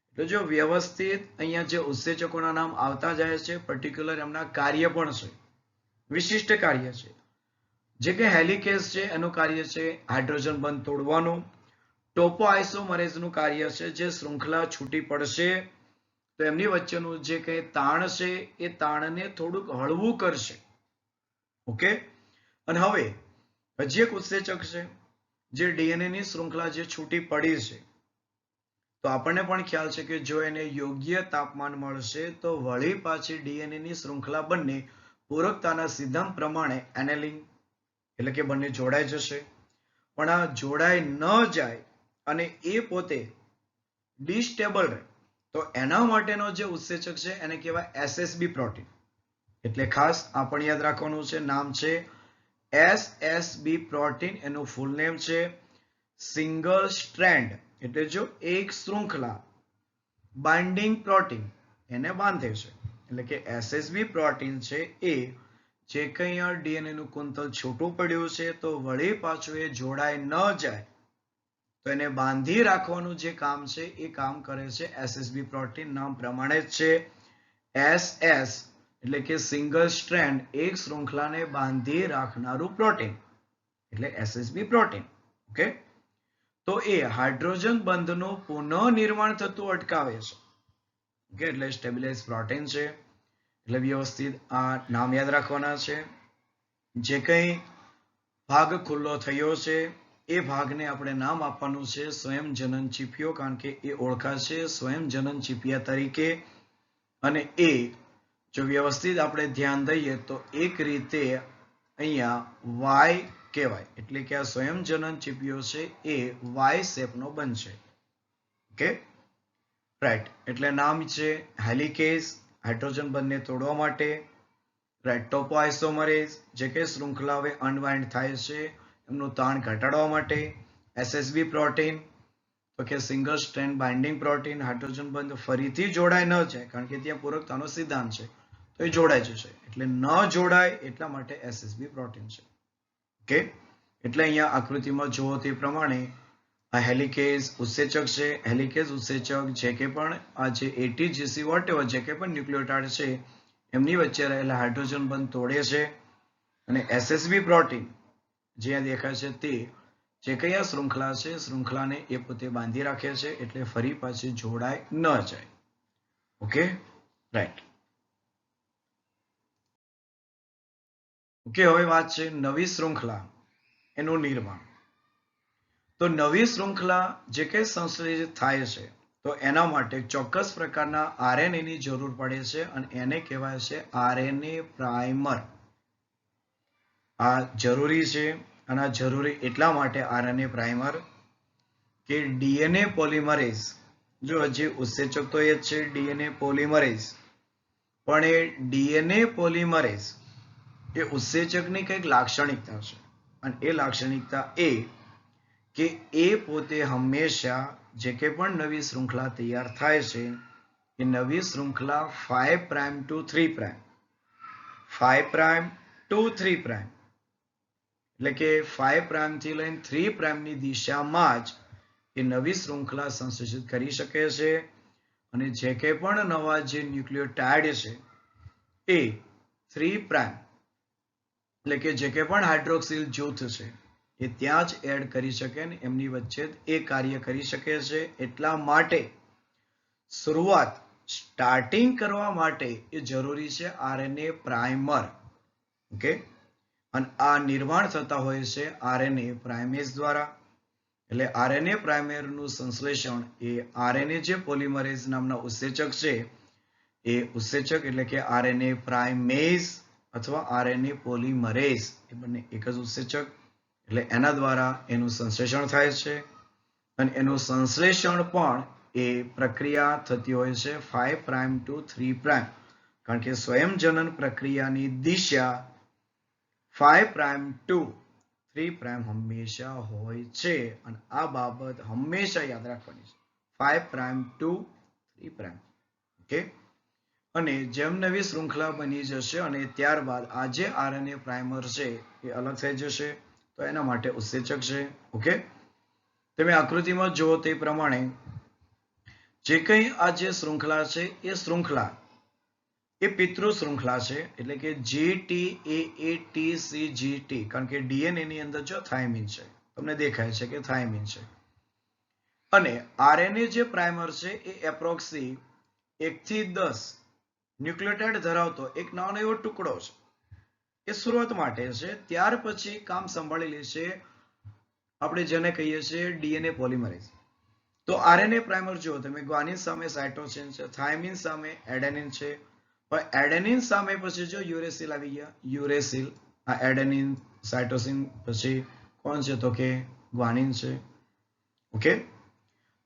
એટલે જો વ્યવસ્થિત અહીંયા જે ઉત્સેચકોના નામ આવતા જાય છે, પર્ટિક્યુલર એમના કાર્ય પણ છે, વિશિષ્ટ કાર્ય છે. જે કે હેલિકેઝ છે એનું કાર્ય છે હાઇડ્રોજન બંધ તોડવાનું. ટોપોઆઇસોમરેઝનું કાર્ય છે જે શૃંખલા છૂટી પડશે તો એમની વચ્ચેનું જે કંઈ તાણ છે એ તાણને થોડુંક હળવું કરશે. ઓકે, અને હવે હજી એક ઉત્સેચક છે જે ડીએનએ ની શૃંખલા જે છૂટી પડી છે તો આપણને પણ ખ્યાલ છે કે જો એને યોગ્ય તાપમાન મળશે તો વળી પાછી ડીએનએ ની શૃંખલા બંને પૂરકતાના સિદ્ધાંત પ્રમાણે એનેલિંગ એટલે કે બંને જોડાઈ જશે, પણ આ જોડાઈ ન જાય અને એ પોતે ડિસ્ટેબલ રહે તો એના માટેનો જે ઉત્સેચક છે એને કહેવાય એસએસબી પ્રોટીન. એટલે ખાસ આ પણ યાદ રાખવાનું છે, નામ છે એસએસબી પ્રોટીન. એનું ફૂલ નેમ છે સિંગલ સ્ટ્રેન્ડ, એટલે જો એક શૃંખલા બાઇન્ડિંગ પ્રોટીન, એને બાંધે છે. એટલે કે એસએસબી પ્રોટીન છે એ જે કંઈ ડીએનએ નું કુંતલ છૂટું પડ્યું છે તો વળી પાછું એ જોડાઈ ન જાય તો એને બાંધી રાખવાનું જે કામ છે એ કામ કરે છે એસએસબી પ્રોટીન. નામ પ્રમાણે જ છે એસએસ, એટલે કે સિંગલ સ્ટ્રેન્ડ, એક શૃંખલાને બાંધી રાખનારું પ્રોટીન, એટલે એસએસબી પ્રોટીન. ઓકે, તો એ હાઇડ્રોજન બંધનું પુનઃનિર્માણ થતું અટકાવે છે. ઓકે, એટલે સ્ટેબિલાઇઝ પ્રોટીન છે. એટલે વ્યવસ્થિત આ નામ યાદ રાખવાના છે. જે કંઈ ભાગ ખુલ્લો થયો છે એ ભાગને આપણે નામ આપવાનું છે સ્વયંજનન ચીપિયો, કારણ કે એ ઓળખાશે સ્વયંજનન ચીપિયા તરીકે. અને એ જો વ્યવસ્થિત આપણે ધ્યાન દઈએ તો એક રીતે અહીંયા વાય કહેવાય, એટલે કે આ સ્વયંજનન ચીપિયો છે એ વાય શેપનો બનશે. Okay, right. એટલે નામ છે હેલિકેઝ, હાઇડ્રોજન બંધને તોડવા માટે. રાઈટ, ટોપોઆઇસોમરેઝ, જે કે શૃંખલા હવે અનવાઇન્ડ થાય છે એમનું તાણ ઘટાડવા માટે. એસએસબી પ્રોટીન, તો કે single strand binding protein, hydrogen બંધ ફરીથી જોડાય ન જાય કારણ કે ત્યાં પૂરકતાનો સિદ્ધાંત છે તો એ જોડાઈ જશે, એટલે ન જોડાય એટલા માટે એસએસબી પ્રોટીન છે. ઓકે, એટલે અહીંયા આકૃતિમાં જુઓ તે પ્રમાણે આ હેલિકેઝ ઉત્સેચક છે. હેલિકેઝ ઉત્સેચક જે કે પણ આ જે એટીજીસી વોટેવર જે કે પણ ન્યુક્લિયોટાઇડ છે એમની વચ્ચે રહેલા હાઇડ્રોજન બંધ તોડે છે. અને એસએસબી પ્રોટીન જે દેખાય છે તે જે કઈ આ શૃંખલા છે શૃંખલાને એ પોતે બાંધી રાખે છે, એટલે ફરી પાછી જોડાય ન જાય. Okay, right. ઓકે, હવે વાત છે નવી શૃંખલા, એનું નિર્માણ. તો નવી શૃંખલા જે કઈ સંશ્લેષિત થાય છે તો એના માટે ચોક્કસ પ્રકારના આરએનએ ની જરૂર પડે છે અને એને કહેવાય છે આરએનએ પ્રાઇમર. આ જરૂરી છે અને આ જરૂરી એટલા માટે આરએનએ પ્રાઇમર કે ડીએનએ પોલિમરેઝ, જો હજી ઉત્સેચક તો એ જ છે ડીએનએ પોલિમરેઝ, પણ એ ડીએનએ પોલિમરેઝ એ ઉત્સેચકની કંઈક લાક્ષણિકતા છે અને એ લાક્ષણિકતા એ કે એ પોતે હંમેશા જે કે પણ નવી શૃંખલા તૈયાર થાય છે એ નવી શૃંખલા 5 prime two 3 prime, 5 prime two 3 prime, એટલે કે 5 પ્રાઇમ થી લઈને 3 પ્રાઇમ ની દિશામાં જ એ નવી શૃંખલા સંશ્લેષિત કરી શકે છે. અને જે કે પણ નવા જે ન્યુક્લિયોટાઇડ છે એ 3 પ્રાઇમ, એટલે કે જે કે પણ હાઇડ્રોક્સિલ જૂથ છે એ ત્યાં જ એડ કરી શકે ને એમની વચ્ચે એ કાર્ય કરી શકે છે. એટલા માટે શરૂઆત સ્ટાર્ટિંગ કરવા માટે એ જરૂરી છે આરએનએ પ્રાઇમર. ઓકે, અને આ નિર્માણ થતા હોય છે આરએનએ પ્રાઇમેઝ દ્વારા. એટલે આરએનએ પ્રાઇમરનું સંશ્લેષણ એ આરએનએ જે પોલિમરેઝ નામના ઉત્સેચક છે એ ઉત્સેચક એટલે કે આરએનએ પ્રાઇમેઝ અથવા આરએનએ પોલિમરેઝ એ બંને એક જ ઉત્સેચક, એટલે એના દ્વારા એનું સંશ્લેષણ થાય છે. અને એનું સંશ્લેષણ પણ એ પ્રક્રિયા થતી હોય છે 5 પ્રાઇમ ટુ 3 પ્રાઇમ, કારણ કે સ્વયંજનન પ્રક્રિયાની દિશા 5 પ્રાઇમ ટુ 3 પ્રાઇમ હંમેશા હોય છે અને આ બાબત હંમેશા યાદ રાખવાની છે, 5 પ્રાઇમ ટુ 3 પ્રાઇમ. ઓકે, અને જેમ નવી શૃંખલા બની જશે અને ત્યારબાદ આ જે આરએનએ પ્રાઇમર છે એ અલગ થઈ જશે તો એના માટે ઉત્સેચક છે. ઓકે, તમે આકૃતિમાં જુઓ તે પ્રમાણે જે કંઈ આ જે શૃંખલા છે એ શૃંખલા એ પિતૃ શૃંખલા છે, એટલે કે GTAATCGT, કારણ કે ડીએનએ ની અંદર જો થાઇમિન છે તમને દેખાય છે કે થાઇમિન છે. અને આરએનએ જે પ્રાઇમર છે એ એપ્રોક્સી 1 થી 10 ન્યુક્લિયોટાઇડ ધરાવતો એક નાનો એવો ટુકડો છે. એ શરૂઆત માટે છે, ત્યાર પછી કામ સંભાળી લેશે આપણે જેને કહીએ છીએ ડીએનએ પોલિમરેઝ. તો આરએનએ પ્રાઇમર જુઓ તમે, ગ્વાનિન સામે સાયટોસિન છે, થાઇમિન સામે એડેનિન છે, પણ એડેનિન સામે પછી જો યુરેસિલ આવી ગયા, યુરેસિલ, આ એડેનિન, સાઇટોસિન પછી કોણ છે તો કે ગ્વાનિન છે. ઓકે,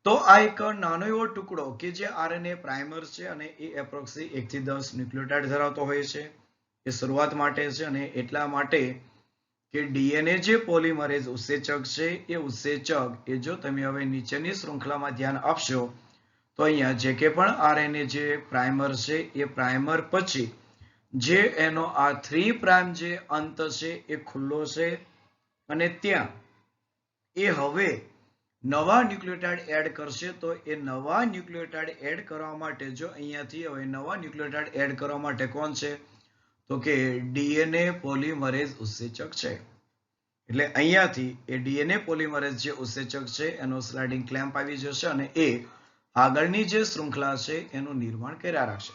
તો આ એક નાનો એવો ટુકડો કે જે આરએનએ પ્રાઇમર છે અને એ એપ્રોક્સી 1 થી 10 ન્યુક્લિયોટાઇડ ધરાવતો હોય છે. એ શરૂઆત માટે છે અને એટલા માટે કે ડીએનએ જે પોલિમરેઝ ઉત્સેચક છે એ ઉત્સેચક એ જો તમે હવે નીચેની શૃંખલામાં ધ્યાન આપશો તો અહીંયા જે કે પણ આરએનએ જે પ્રાઇમર છે એ પ્રાઇમર પછી જે એનો આ 3 પ્રાઇમ જે અંત છે એ ખુલ્લો છે અને ત્યાં એ હવે નવા ન્યુક્લિયોટાઇડ એડ કરશે. તો એ નવા ન્યુક્લિયોટાઇડ એડ કરવા માટે જો અહીંયાથી હવે નવા ન્યુક્લિયોટાઇડ એડ કરવા માટે કોણ છે તો કે ડીએનએ પોલિમરેઝ ઉત્સેચક છે. એટલે અહીંયાથી એ ડીએનએ પોલિમરેઝ જે ઉત્સેચક છે એનો સ્લાઇડિંગ ક્લેમ્પ આવી જશે અને એ આગળની જે શૃંખલા છે એનું નિર્માણ કર્યા રાખશે.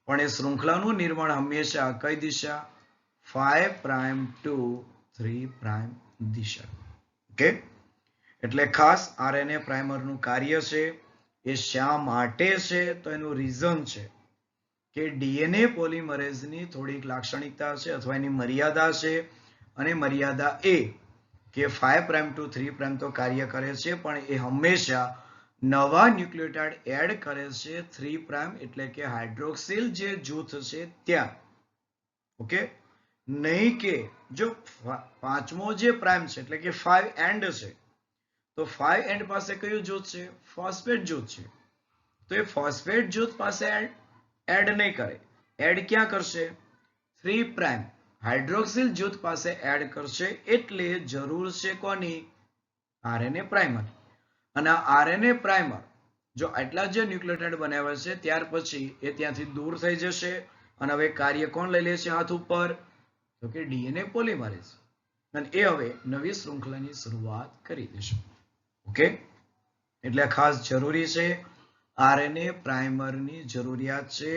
પણ એ શૃંખલાનું નિર્માણ હંમેશા કઈ દિશા? 5 પ્રાઇમ ટુ 3 પ્રાઇમ દિશા. ઓકે, એટલે ખાસ આરએનએ પ્રાઇમરનું કાર્ય છે એ શા માટે છે તો એનું રીઝન છે કે ડીએનએ પોલિમરેઝની થોડીક લાક્ષણિકતા છે અથવા એની મર્યાદા છે અને મર્યાદા એ કે 5 પ્રાઇમ ટુ 3 પ્રાઇમ તો કાર્ય કરે છે પણ એ હંમેશા નવા ન્યુક્લિયોટાઇડ એડ કરે છે 3 પ્રાઇમ એટલે કે હાઇડ્રોક્સિલ જે જૂથ છે ત્યાં. ઓકે, નહીં કે જો પાંચમો જે પ્રાઇમ છે એટલે કે 5 એન્ડ છે તો 5 એન્ડ પાસે કયું જૂથ છે? ફોસ્ફેટ જૂથ છે. તો એ ફોસ્ફેટ જૂથ પાસે એડ નહીં કરે. એડ ક્યાં કરશે? 3 પ્રાઇમ હાઇડ્રોક્સિલ જૂથ પાસે એડ કરશે. એટલે જરૂર છે કોની? RNA primer. અને આ આરએનએ પ્રાઇમર જો આટલા જે ન્યુક્લિયોટાઇડ બનાવ્યા છે ત્યાર પછી એ ત્યાંથી દૂર થઈ જશે અને હવે કાર્ય કોણ લઈ લે છે હાથ ઉપર? તો કે ડીએનએ પોલિમરેઝ. અને એ હવે નવી શૃંખલાની શરૂઆત કરી દેશે. ઓકે, એટલે ખાસ જરૂરી છે આરએનએ પ્રાઇમરની જરૂરિયાત છે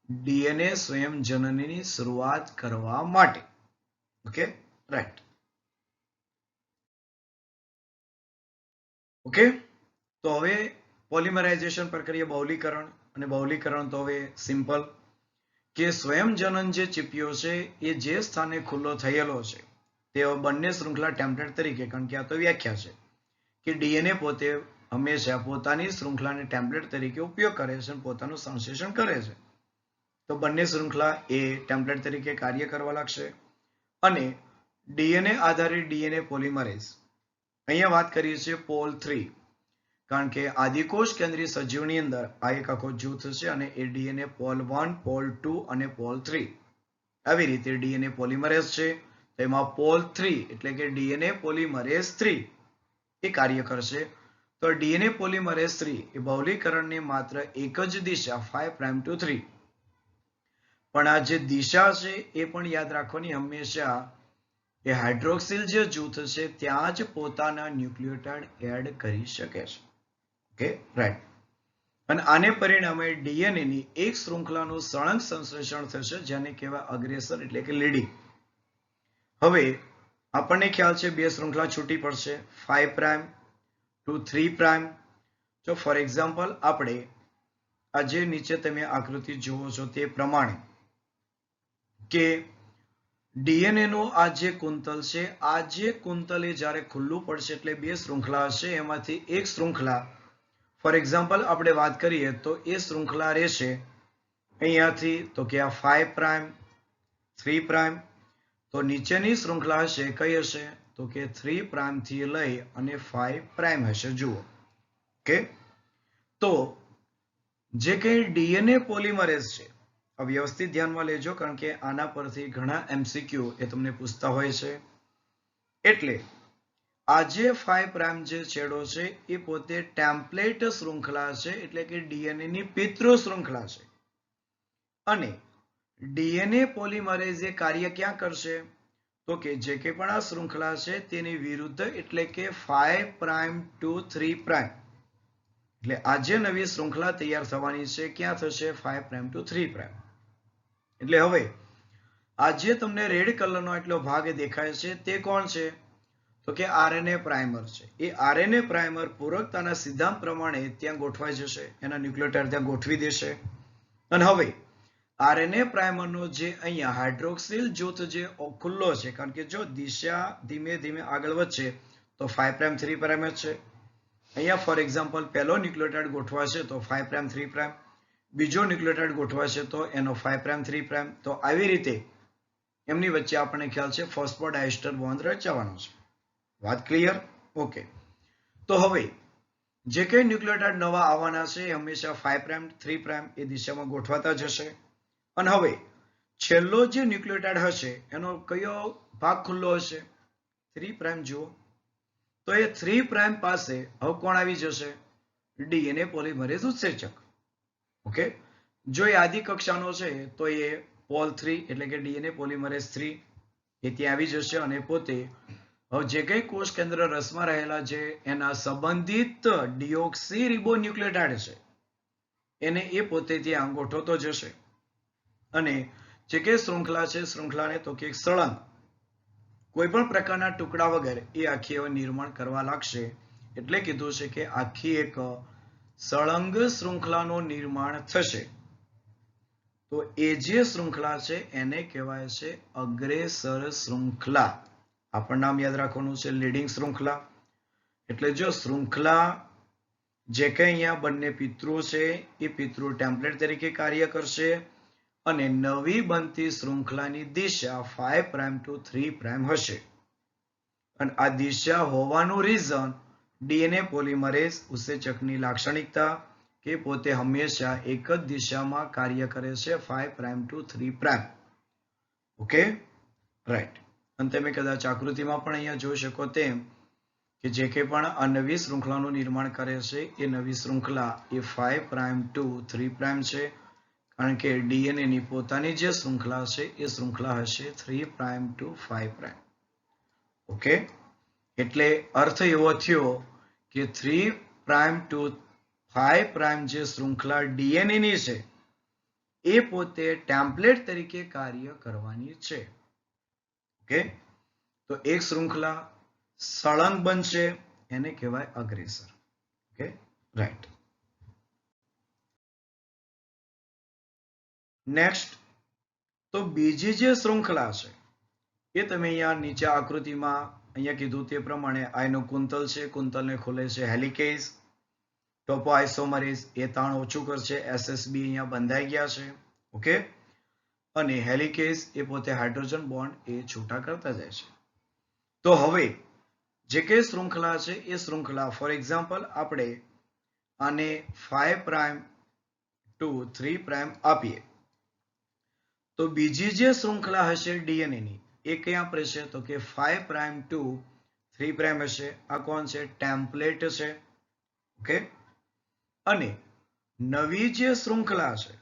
ડીએનએ સ્વયં જનનીની શરૂઆત કરવા માટે. Okay, right. ઓકે, તો હવે પોલિમરાઇઝેશન પર કરીએ બહુલીકરણ. અને બહુલીકરણ તો હવે સિમ્પલ કે સ્વયં જનન જે ચીપિયો છે એ જે સ્થાને ખુલ્લો થયેલો છે તે બંને શૃંખલા ટેમ્પલેટ તરીકે, કારણ કે આ તો વ્યાખ્યા છે કે ડીએનએ પોતે હંમેશા પોતાની શૃંખલાને ટેમ્પલેટ તરીકે ઉપયોગ કરે છે અને પોતાનું સંશ્લેષણ કરે છે. તો બંને શૃંખલા એ ટેમ્પલેટ તરીકે કાર્ય કરવા લાગશે. અને ડીએનએ આધારિત ડીએનએ પોલિમરેઝ અહીંયા વાત કરીએ છીએ પોલ 3, કારણ કે આદિકોષ કેન્દ્રીય સજીવની અંદર આ એક આખો જૂથ છે અને એ ડીએનએ પોલ 1, પોલ 2 અને પોલ 3 આવી રીતે ડીએનએ પોલિમરેઝ છે. તેમાં પોલ 3 એટલે કે ડીએનએ પોલિમરેઝ 3 એ કાર્ય કરશે. તો ડીએનએ પોલિમરેઝ 3 એ બહુલીકરણની માત્ર એક જ દિશા 5 પ્રાઇમ ટુ 3. પણ આ જે દિશા છે એ પણ યાદ રાખવાની હંમેશા એ હાઇડ્રોક્સિલ જે જૂથ છે ત્યાં જ પોતાના ન્યુક્લિયોટાઇડ એડ કરી શકે છે. Okay, right. અને આને પરિણામે ડીએનએ ની એક શૃંખલાનું સળંગ સંશ્લેષણ થશે જેને કહેવાય અગ્રેસર એટલે કે લીડિંગ. હવે આપણને ખ્યાલ છે બે શૃંખલા છૂટી પડશે 5 પ્રાઇમ ટુ 3 પ્રાઇમ. જો ફોર એક્ઝામ્પલ આપણે આ જે નીચે તમે આકૃતિ જુઓ છો તે પ્રમાણે કે ડીએનએ નું આ જે કુંતલ છે આ જે કુંતલ એ જ્યારે ખુલ્લું પડશે એટલે બે શૃંખલા હશે એમાંથી એક શૃંખલા ફોર એક્ઝામ્પલ આપણે વાત કરીએ તો એ શૃંખલા રહેશે અહીંયાથી તો કે આ 5 પ્રાઇમ 3 પ્રાઇમ. તો નીચેની શૃંખલા હશે કઈ હશે તો કે 3 પ્રાઇમ થી લઈ અને 5 પ્રાઇમ હશે. જુઓ કે તો જે કઈ ડીએનએ પોલિમરેઝ છે વ્યવસ્થિત ધ્યાનમાં લેજો કારણ કે આના પરથી ઘણા એમસીક્યુ એ તમને પૂછતા હોય છે. એટલે આ જે 5 પ્રાઇમ જે છેડો છે એ પોતે ટેમ્પલેટ શૃંખલા છે એટલે કે ડીએનએ ની પિતૃ શૃંખલા છે. અને ડીએનએ પોલિમરેઝ એ કાર્ય ક્યાં કરશે તો કે જે કે પણ આ શૃંખલા છે તેની વિરુદ્ધ એટલે કે 5 પ્રાઇમ ટુ 3 પ્રાઇમ. એટલે આ જે નવી શૃંખલા તૈયાર થવાની છે ક્યાં થશે 5 પ્રાઇમ ટુ 3 પ્રાઇમ. એટલે હવે આ જે તમને રેડ કલરનો એટલો ભાગ દેખાય છે તે કોણ છે તો કે આરએનએ પ્રાઇમર છે. એ આરએનએ પ્રાઇમર પૂરકતાના સિદ્ધાંત પ્રમાણે ત્યાં ગોઠવાઈ જશે, એના ન્યુક્લિયોટાઇડ ત્યાં ગોઠવી દેશે. અને હવે આરએનએ પ્રાઇમરનો જે અહીંયા હાઇડ્રોક્સિલ જૂથ જે ખુલ્લો છે, કારણ કે જો દિશા ધીમે ધીમે આગળ વધશે તો 5 પ્રાઇમ 3 પ્રાઇમ જ છે. અહીંયા ફોર એક્ઝામ્પલ પહેલો ન્યુક્લિયોટાઇડ ગોઠવાશે તો 5 પ્રાઇમ 3 પ્રાઇમ, બીજો ન્યુક્લિયોટાઇડ ગોઠવાશે તો એનો 5 પ્રાઇમ 3 પ્રાઇમ. તો આવી રીતે એમની વચ્ચે આપણને ખ્યાલ છે ફોસ્ફોડાયસ્ટર બોન્ડ રચાવાનો છે. વાત ક્લિયર? ઓકે. તો હવે જે કઈ ન્યુક્લિયોટાઇડ નવા આવવાના છે એ હંમેશા 5 પ્રાઇમ 3 પ્રાઇમ એ દિશામાં ગોઠવાતા જશે. અને હવે છેલ્લો જે ન્યુક્લિયોટાઇડ હશે એનો કયો ભાગ ખુલ્લો હશે? 3 પ્રાઇમ. જુઓ તો એ 3 પ્રાઇમ પાસે હવે કોણ આવી જશે? DNA polymerase ઉત્સેચક. ઓકે, જો એ આદિ કક્ષાનો છે તો એ પોલ 3 એટલે કે ડીએનએ પોલિમરેઝ 3 એ ત્યાં આવી જશે અને પોતે હવે જે કઈ કોષ કેન્દ્ર રસમાં રહેલા જે એના સંબંધિત ડીઓક્સી રિબોન્યુક્લિયોટાઇડ છે એને એ પોતે ત્યાં ગોઠવતો જશે અને જે કઈ શૃંખલા છે શૃંખલાને તો કે સળંગ કોઈ પણ પ્રકારના ટુકડા વગર એ આખી નિર્માણ કરવા લાગશે. એટલે કીધું છે કે આખી એક સળંગ શૃંખલાનું નિર્માણ થશે. તો એ જે શૃંખલા છે એને કહેવાય છે અગ્રેસર શૃંખલા. આપણું નામ યાદ રાખવાનું છે લીડિંગ શૃંખલા. એટલે જો શૃંખલા જે કઈ અહીંયા બંને પિતૃ છે એ પિતૃ ટેમ્પલેટ તરીકે કાર્ય કરશે અને નવી બનતી શૃંખલાની દિશા 5 પ્રાઇમ ટુ 3 પ્રાઇમ હશે. અને આ દિશા હોવાનું રીઝન ડીએનએ પોલિમરેઝ ઉત્સેચકની લાક્ષણિકતા કે પોતે હંમેશા એક જ દિશામાં કાર્ય કરે છે 5 prime two 3 prime. Okay, right. અને તમે કદાચ આકૃતિમાં પણ અહીંયા જોઈ શકો તેમ કે જે કે પણ આ નવી શૃંખલાનું નિર્માણ કરે છે એ નવી શૃંખલા એ 5 પ્રાઇમ ટુ 3 પ્રાઇમ છે, કારણ કે ડીએનએ ની પોતાની જે શૃંખલા છે એ શૃંખલા હશે 3 પ્રાઇમ ટુ 5 પ્રાઇમ. ઓકે, એટલે અર્થ એવો થયો કે 3 પ્રાઇમ ટુ 5 પ્રાઇમ જે શૃંખલા ડીએનએ ની છે એ પોતે ટેમ્પલેટ તરીકે કાર્ય કરવાની છે. ઓકે, તો એક શૃંખલા સળંગ બનશે એને કહેવાય અગ્રેસર. Okay, right. નેક્સ્ટ, તો બીજી જે શૃંખલા છે એ તમે અહીંયા નીચે આકૃતિમાં અહીંયા કીધું તે પ્રમાણે આયનો કુંતલ છે, કુંતલને ખોલે છે હેલિકેઝ. ટોપોઆઇસોમરેઝ એ તાણ ઓછું કરશે, એસએસબી અહીંયા બંધાઈ ગયા છે. ઓકે, અને હેલિકેઝ એ પોતે હાઇડ્રોજન બોન્ડ એ છૂટા કરતા જાય છે. તો હવે જે કઈ શૃંખલા છે એ શૃંખલા ફોર એક્ઝામ્પલ આપણે આને 5 પ્રાઇમ ટુ 3 પ્રાઇમ આપીએ તો બીજી જે શૃંખલા હશે ડીએનએ ની એ ક્યાં પડશે? તો કે 5 પ્રાઇમ ટુ 3 પ્રાઇમ હશે. આ કોણ છે? ટેમ્પલેટ છે. ઓકે, અને નવી જે શૃંખલા છે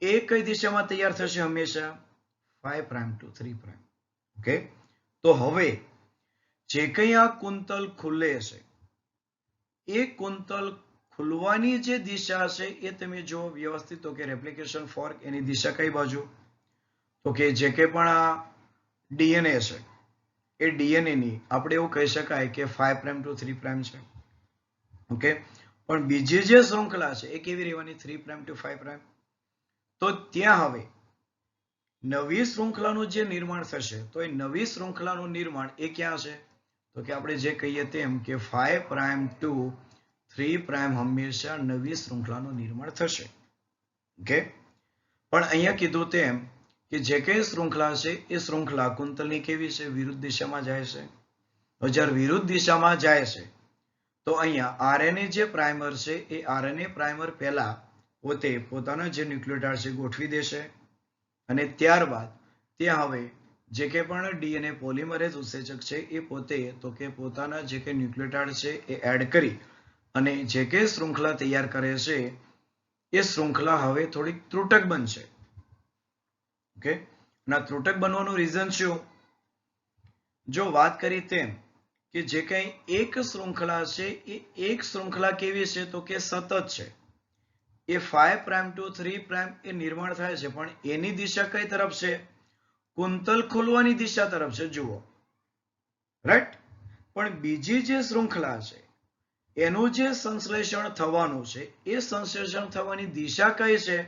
એ કઈ દિશામાં તૈયાર થશે? હંમેશા 5 પ્રાઇમ ટુ 3 પ્રાઇમ. ઓકે, તો હવે જે કઈ આ કુંતલ ખુલે છે એ કુંતલ ખુલવાની જે દિશા છે એ તમે જો વ્યવસ્થિત, તો કે રેપ્લિકેશન ફોર્ક એની દિશા કઈ બાજુ? તો કે જે કે પણ આ ડીએનએ છે એ ડીએનએ ની આપણે એવું કહી શકાય કે 5 પ્રાઇમ ટુ 3 પ્રાઇમ છે. ઓકે, પણ બીજી જે શૃંખલા છે એ કેવી રહેવાની? 3 પ્રાઇમ ટુ 5 પ્રાઇમ. તો ત્યાં હવે નવી શૃંખલાનું જે નિર્માણ થશે તો એ નવી શૃંખલાનું નિર્માણ એ ક્યાં છે? તો કે આપણે જે કહીએ તેમ કે 5 પ્રાઇમ ટુ 3 પ્રાઇમ હંમેશા નવી શૃંખલાનું નિર્માણ થશે. ઓકે, પણ અહીંયા કીધું તેમ કે જે કઈ શૃંખલા છે એ શૃંખલા કુંતલની કેવી છે? વિરુદ્ધ દિશામાં જાય છે. જ્યારે વિરુદ્ધ દિશામાં જાય છે તો અહીંયા આરએનએ જે પ્રાઇમર છે એ આરએનએ પ્રાઇમર પહેલા પોતે પોતાના જે ન્યુક્લિયોટાઇડ છે ગોઠવી દેશે અને ત્યારબાદ ત્યાં હવે જે કે પણ ડીએનએ પોલિમરેઝ ઉત્સેચક છે એ પોતે તો કે પોતાના જે કે ન્યુક્લિયોટાઇડ છે એ એડ કરી અને જે કે શૃંખલા તૈયાર કરે છે એ શૃંખલા હવે થોડીક ત્રુટક બનશે. ઓકે, અને ત્રુટક બનવાનું રીઝન શું? જો વાત કરી તેમ કે જે કઈ એક શૃંખલા છે એ એક શૃંખલા કેવી છે? તો કે સતત છે. એ 5 પ્રાઇમ ટુ 3 પ્રાઇમ એ નિર્માણ થાય છે પણ એની દિશા કઈ તરફ છે? કુંતલ ખોલવાની દિશા તરફ છે. જુઓ, રાઈટ. પણ બીજી જે શૃંખલા છે એનું જે સંશ્લેષણ થવાનું છે એ સંશ્લેષણ થવાની દિશા કઈ છે?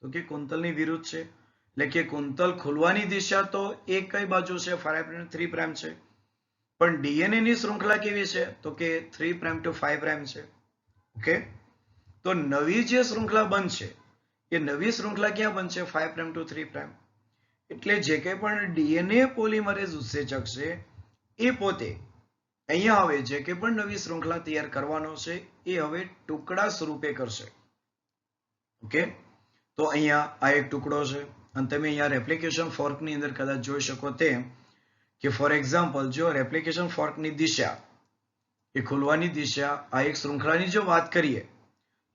તો કે કુંતલની વિરુદ્ધ છે, એટલે કે કુંતલ ખુલવાની દિશા તો એક કઈ બાજુ છે 5' 3' છે, પણ ડીએનએ ની શૃંખલા કેવી છે તો કે 3' to 5' છે. ઓકે, તો નવી જે શૃંખલા બનશે એ નવી શૃંખલા ક્યાં બનશે 5' to 3'. એટલે જે કંઈ પણ ડીએનએ પોલિમરેઝ ઉત્સેચક છે એ પોતે અહીંયા હવે જે કંઈ પણ નવી શૃંખલા તૈયાર કરવાનો છે એ હવે ટુકડા સ્વરૂપે કરશે. ઓકે, તો અહીંયા આ એક ટુકડો છે અને તમે અહીંયા રેપ્લિકેશન ફોર્કની અંદર કદાચ જોઈ શકો તેમ કે ફોર એક્ઝામ્પલ જો રેપ્લિકેશન ફોર્કની દિશા એ ખુલવાની દિશા આ એક શૃંખલાની જો વાત કરીએ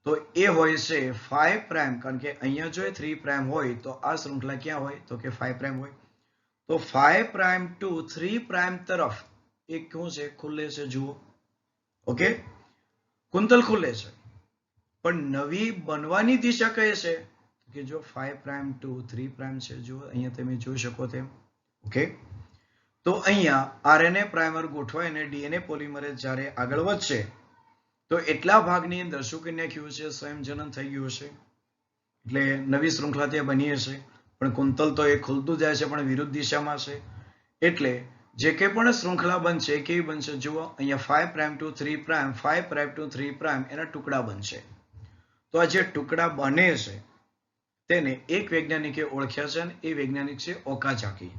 તો એ હોય છે 5', કારણ કે અહીંયા જો 3' હોય તો આ શૃંખલા ક્યાં હોય તો કે 5' હોય. તો 5' to 3' તરફ એક શું છે ખુલે છે, જુઓ. ઓકે, કુંતલ ખુલે છે, પણ નવી બનવાની દિશા કઈ છે કે જો 5' to 3' છે, જુઓ અહીંયા તમે જોઈ શકો તેમ. ઓકે, તો અહીંયા આરએનએ પ્રાઇમર ગોઠવાય અને ડીએનએ પોલિમરેઝ જ્યારે આગળ વધશે તો એટલા ભાગની અંદર શું કરી નાખ્યું છે, સ્વયંજનન થઈ ગયું હશે, એટલે નવી શૃંખલા ત્યાં બની હશે. પણ કુંતલ તો એ ખુલતું જાય છે પણ વિરુદ્ધ દિશામાં છે, એટલે જે કંઈ પણ શૃંખલા બનશે કેવી બનશે, જુઓ અહીંયા 5' to 3', 5' to 3' એના ટુકડા બનશે. તો આ જે ટુકડા બને છે તેને એક વૈજ્ઞાનિકે ઓળખ્યા છે અને એ વૈજ્ઞાનિક છે ઓકાઝાકી.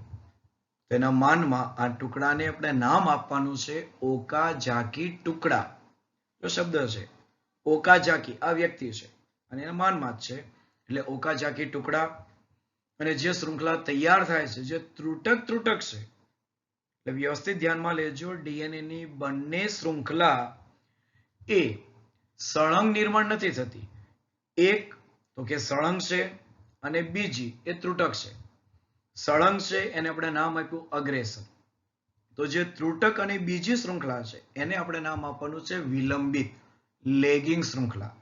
તેના માનમાં આ ટુકડાને આપણે નામ આપવાનું છે ઓકાઝાકી ટુકડા. જો શબ્દ છે ઓકાઝાકી, આ વ્યક્તિ છે અને એના માનમાં જ છે, એટલે ઓકાઝાકી ટુકડા. અને જે શૃંખલા તૈયાર થાય છે જે ત્રુટક છે, એટલે વ્યવસ્થિત ધ્યાનમાં લેજો, ડીએનએ ની બંને શૃંખલા એ સળંગ નિર્માણ નથી થતી. એક તો કે સળંગ છે અને બીજી એ ત્રુટક છે. સળંગ છે એને આપણે નામ આપ્યું અગ્રેસર. તો જે ત્રુટક અને બીજી શૃંખલા છે એને આપણે નામ આપવાનું છે વિલંબિત, લેગિંગ શૃંખલા.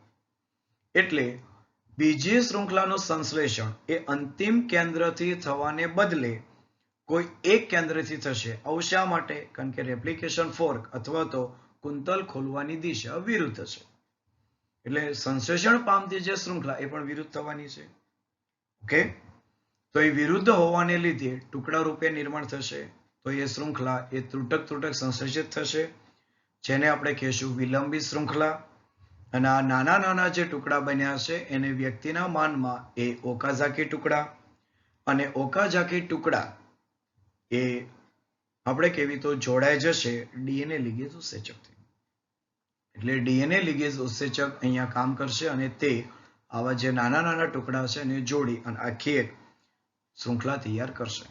એટલે બીજી શૃંખલાનું સંશ્લેષણ એ અંતિમ કેન્દ્રથી થવાને બદલે કોઈ એક કેન્દ્રથી થશે. આવું શા માટે? કારણ કે રેપ્લિકેશન ફોર્ક અથવા તો કુંતલ ખોલવાની દિશા વિરુદ્ધ છે, એટલે સંશ્લેષણ પામતી જે શૃંખલા એ પણ વિરુદ્ધ થવાની છે. ઓકે, તો એ વિરુદ્ધ હોવાને લીધે ટુકડા રૂપે નિર્માણ થશે. તો એ શૃંખલા એ ત્રુટક સંશ્લેષિત થશે, જેને આપણે કહીશું વિલંબિત શૃંખલા. અને આ નાના નાના જે ટુકડા બન્યા છે એને વ્યક્તિના માનમાં એ ઓકાઝાકી ટુકડા. અને ઓકાઝાકી ટુકડા એ આપણે કેવી તો જોડાઈ જશે ડીએનએ લિગેઝ ઉત્સેચકથી. એટલે ડીએનએ લિગેઝ ઉત્સેચક અહીંયા કામ કરશે અને તે આવા જે નાના નાના ટુકડા છે એને જોડી અને આખી એક શૃંખલા તૈયાર કરશે.